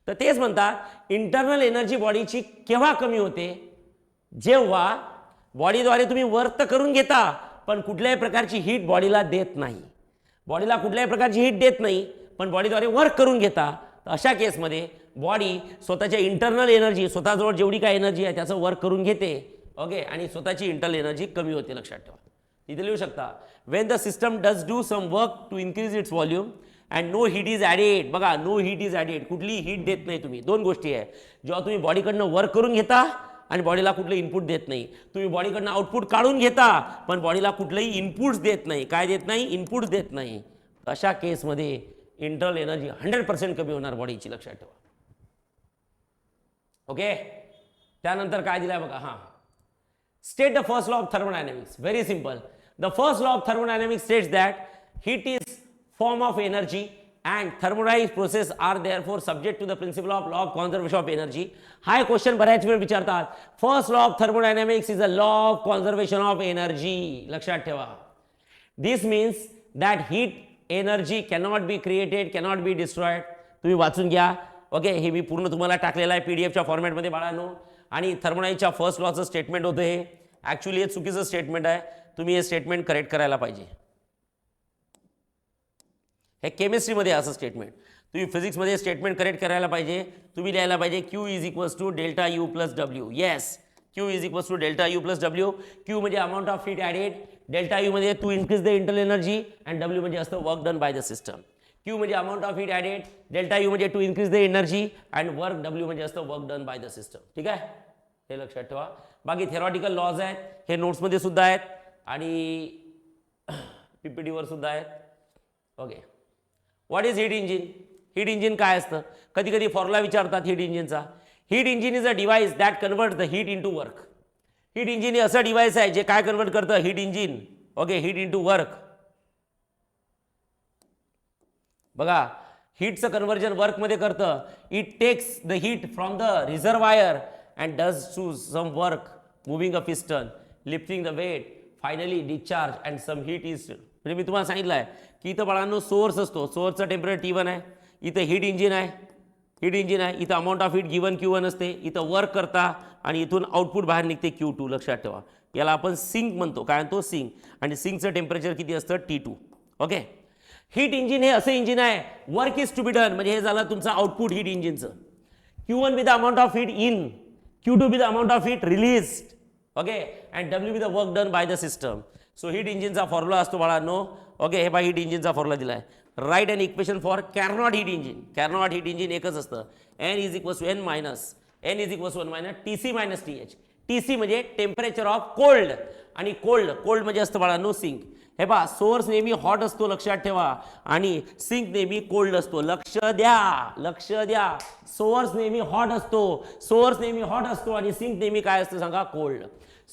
तर तेच म्हणतात इंटरनल एनर्जी बॉडीची केव्हा कमी होते, जेव्हा बॉडीद्वारे तुम्ही वर्क तर करून घेता पण कुठल्याही प्रकारची हीट बॉडीला देत नाही. बॉडीला कुठल्याही प्रकारची हीट देत नाही पण बॉडीद्वारे वर्क करून घेता, तर अशा केसमध्ये बॉडी स्वतःच्या इंटरनल एनर्जी, स्वतःजवळ जेवढी काय एनर्जी आहे त्याचं वर्क करून घेते. ओके, आणि स्वतःची इंटरनल एनर्जी कमी होते, लक्षात ठेवा. इथे लिहू शकता, when the system does do some work to increase its volume and no heat is added. बघा, नो हीट इज ॲडेड, कुठली हीट देत नाही तुम्ही. दोन गोष्टी आहे, जेव्हा तुम्ही बॉडीकडनं वर्क करून घेता आणि बॉडीला कुठलं इनपुट देत नाही. तुम्ही बॉडीकडनं आउटपुट काढून घेता पण बॉडीला कुठलंही इनपुट्स देत नाही. काय देत नाही? इनपुट देत नाही. अशा केसमध्ये इंटरनल एनर्जी 100% कमी होणार बॉडीची, लक्षात ठेवा. ओके. त्यानंतर काय दिलाय बघा. हां, state the first law of thermodynamics. Very simple. The first law of thermodynamics states that heat is form of energy and thermodynamic process are therefore subject to the principle of law of conservation of energy. हा क्वेश्चन बऱ्याच वेळ विचारतात. First law of thermodynamics is a law of conservation of energy. लक्षात ठेवा. This means that heat energy cannot be created, cannot be destroyed. तुम्ही वाचून घ्या. ओके, हे मी पूर्ण तुम्हाला टाकलेलं आहे पीडीएफच्या फॉर्मॅटमध्ये बाळांनो. आणि थर्मोडायनॅमिक्सच्या फर्स्ट लॉचं स्टेटमेंट होतं हे. ॲक्च्युली हे चुकीचं स्टेटमेंट आहे. तुम्ही हे स्टेटमेंट करेक्ट करायला पाहिजे. हे केमिस्ट्रीमध्ये असं स्टेटमेंट, तुम्ही फिजिक्समध्ये स्टेटमेंट करेक्ट करायला पाहिजे. तुम्ही लिहायला पाहिजे Q is equals to delta U plus W. Yes, Q is equals to delta U plus W. Q म्हणजे amount of heat added, delta U मध्ये to increase the internal energy and W म्हणजे असतं work done by the system. Q म्हणजे amount of heat added, delta U म्हणजे to increase the energy and work, W म्हणजे असतं work done by the system. ठीक आहे, हे लक्षात ठेवा. बाकी थेरॉटिकल लॉज आहेत, हे नोट्समध्ये सुद्धा आहेत आणि पीपीटीवर सुद्धा आहेत. Okay. What is heat engine? Heat engine काय असतं? कधी कधी फॉर्म्युला विचारतात हीट इंजिनचा. Heat engine is a device that convert the heat into work. Heat engine हे असं डिव्हाइस आहे जे काय कन्वर्ट करतं? Heat engine. Okay, heat into work. बघा, हीटचं कन्वर्जन वर्कमध्ये करतं. It takes the heat from the reservoir and does to some work, moving a piston, lifting the weight, finally discharge and some heat is. म्हणजे मी तुम्हाला सांगितलं आहे की इथं बाळांनो सोर्स असतो. सोर्सचं टेम्परेचर T1 आहे. इथं हीट इंजिन आहे. हीट इंजिन आहे. इथं amount of heat given Q1 असते. इथं वर्क करता आणि इथून आउटपुट बाहेर निघते Q2. लक्षात ठेवा. याला आपण सिंक म्हणतो. काय म्हणतो? सिंक. आणि सिंकचं टेम्परेचर किती असतं? T2. ओके. हीट इंजिन हे असं इंजिन आहे, work is to be done, म्हणजे हे झालं तुमचं आउटपुट हीट इंजिनचं. Q1 with the amount of heat in, Q2 with the amount of heat released. Okay, and W with the work done by the system. So heat इंजिनचा formula असतो बाळांनो. Okay, हे बघा हीट इंजिनचा formula दिला आहे. Write an equation for Carnot heat engine. Carnot heat engine एकच असतं. N is equals to N is equals to 1 minus TC minus TH. TC म्हणजे टेम्परेचर ऑफ कोल्ड, आणि कोल्ड म्हणजे असतं बाळांनो सिंक. हे पहा, सोर्स नेहमी हॉट असतो, लक्षात ठेवा, आणि सिंक नेहमी कोल्ड असतो. लक्ष द्या. सोर्स नेहमी हॉट असतो आणि सिंक नेहमी काय असतं सांगा? कोल्ड.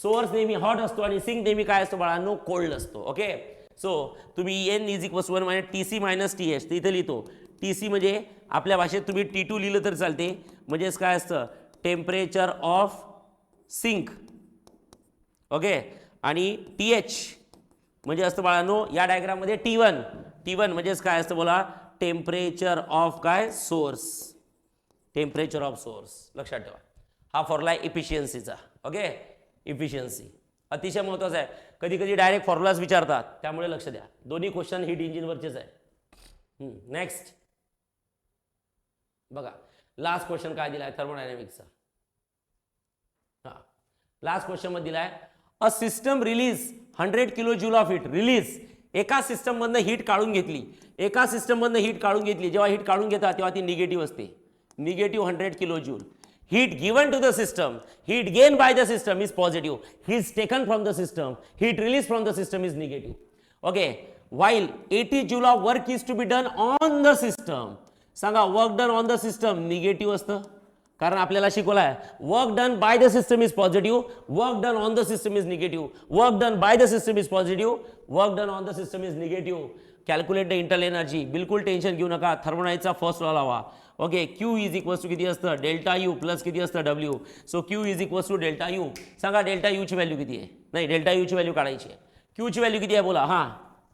सोर्स नेहमी हॉट असतो आणि सिंक नेहमी काय असतो बाळांनो? कोल्ड असतो. ओके. सो तुम्ही N is equals to 1 minus TC minus TH तर इथं लिहितो. TC म्हणजे आपल्या भाषेत तुम्ही T2 लिहिलं तर चालते. म्हणजेच काय असतं? Temperature of sink. ओके. आणि TH म्हणजे असतं बाळांनो या डायग्राममध्ये T1 म्हणजेच काय असतं बोला? टेम्परेचर ऑफ काय? सोर्स. Temperature of source. लक्षात ठेवा. हा फॉर्म्युला आहे इफिशियन्सीचा. ओके, इफिशियन्सी अतिशय महत्त्वाचं आहे. कधी कधी डायरेक्ट फॉर्म्युलाज विचारतात, त्यामुळे लक्ष द्या. दोन्ही क्वेश्चन हीट इंजिनवरचेच आहे. नेक्स्ट बघा, लास्ट क्वेश्चन काय दिला आहे थर्मोडायनॅमिक्सचा. हां, लास्ट क्वेश्चन मध्ये दिलाय a system release 100 kilo joule of heat. Release, एका सिस्टममधनं हीट काढून घेतली. जेव्हा हीट काढून घेतात तेव्हा ती निगेटिव्ह असते. Negative 100 kilo joule. Heat given to the system, heat gained by the system is positive. Heat taken from the system, heat released from the system is negative. Okay, while 80 joule of work is to be done on the system. सांगा, work done on the system negative असतं, कारण आपल्याला शिकवलं आहे work done by the system is positive, work done on the system is negative, work done by the system is positive, work done on the system is negative. Calculate the internal energy. बिलकुल tension घेऊ नका. थर्मोडायनॅमिक्सचा first law लावा. Okay, Q is equals to किती असतं? Delta U plus किती असतं? W. So Q is equals to delta U. सांगा डेल्टा यू ची व्हॅल्यू किती आहे? नाही, डेल्टा यू ची व्हॅल्यू काढायची आहे. Q ची व्हॅल्यू किती आहे बोला? हां,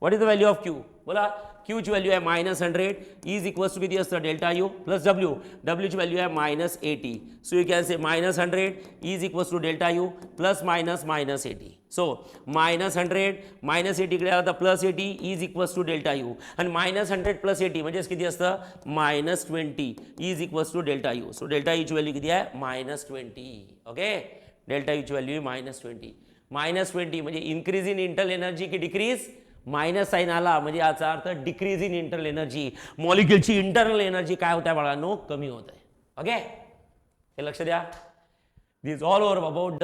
what is the value of Q? बोला. Q ची व्हॅल्यू आहे -100 इज इक्वल्स टू किती असतं? Delta U plus W. W ची व्हॅल्यू आहे -80. So you can say -100 is equals to delta U plus -80. So -100 -80 इकडे आला तर +80 is equals to delta U, आणि -100 + 80 म्हणजेच किती असतं? -20 is equals to delta U. So delta यूची value किती आहे? -20. Okay, delta यूची value -20. -20 म्हणजे इन्क्रीज इन इंटरनल एनर्जी की डिक्रीज? मायनस साईन आला म्हणजे याचा अर्थ डिक्रीज इन इंटरनल एनर्जी. मॉलिक्युलची इंटरनल एनर्जी काय होत आहे बाळांनो? कमी होत आहे. ओके, हे लक्ष द्या. This all over about the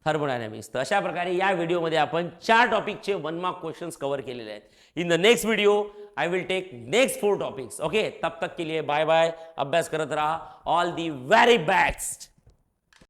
thermodynamics. तर अशा प्रकारे या व्हिडिओमध्ये आपण 4 टॉपिकचे 1 मार्क क्वेश्चंस कव्हर केलेले आहेत. In the next video I will take next 4 topics. Okay, तब तक के लिए बाय बाय. अभ्यास करत राहा. All the very best.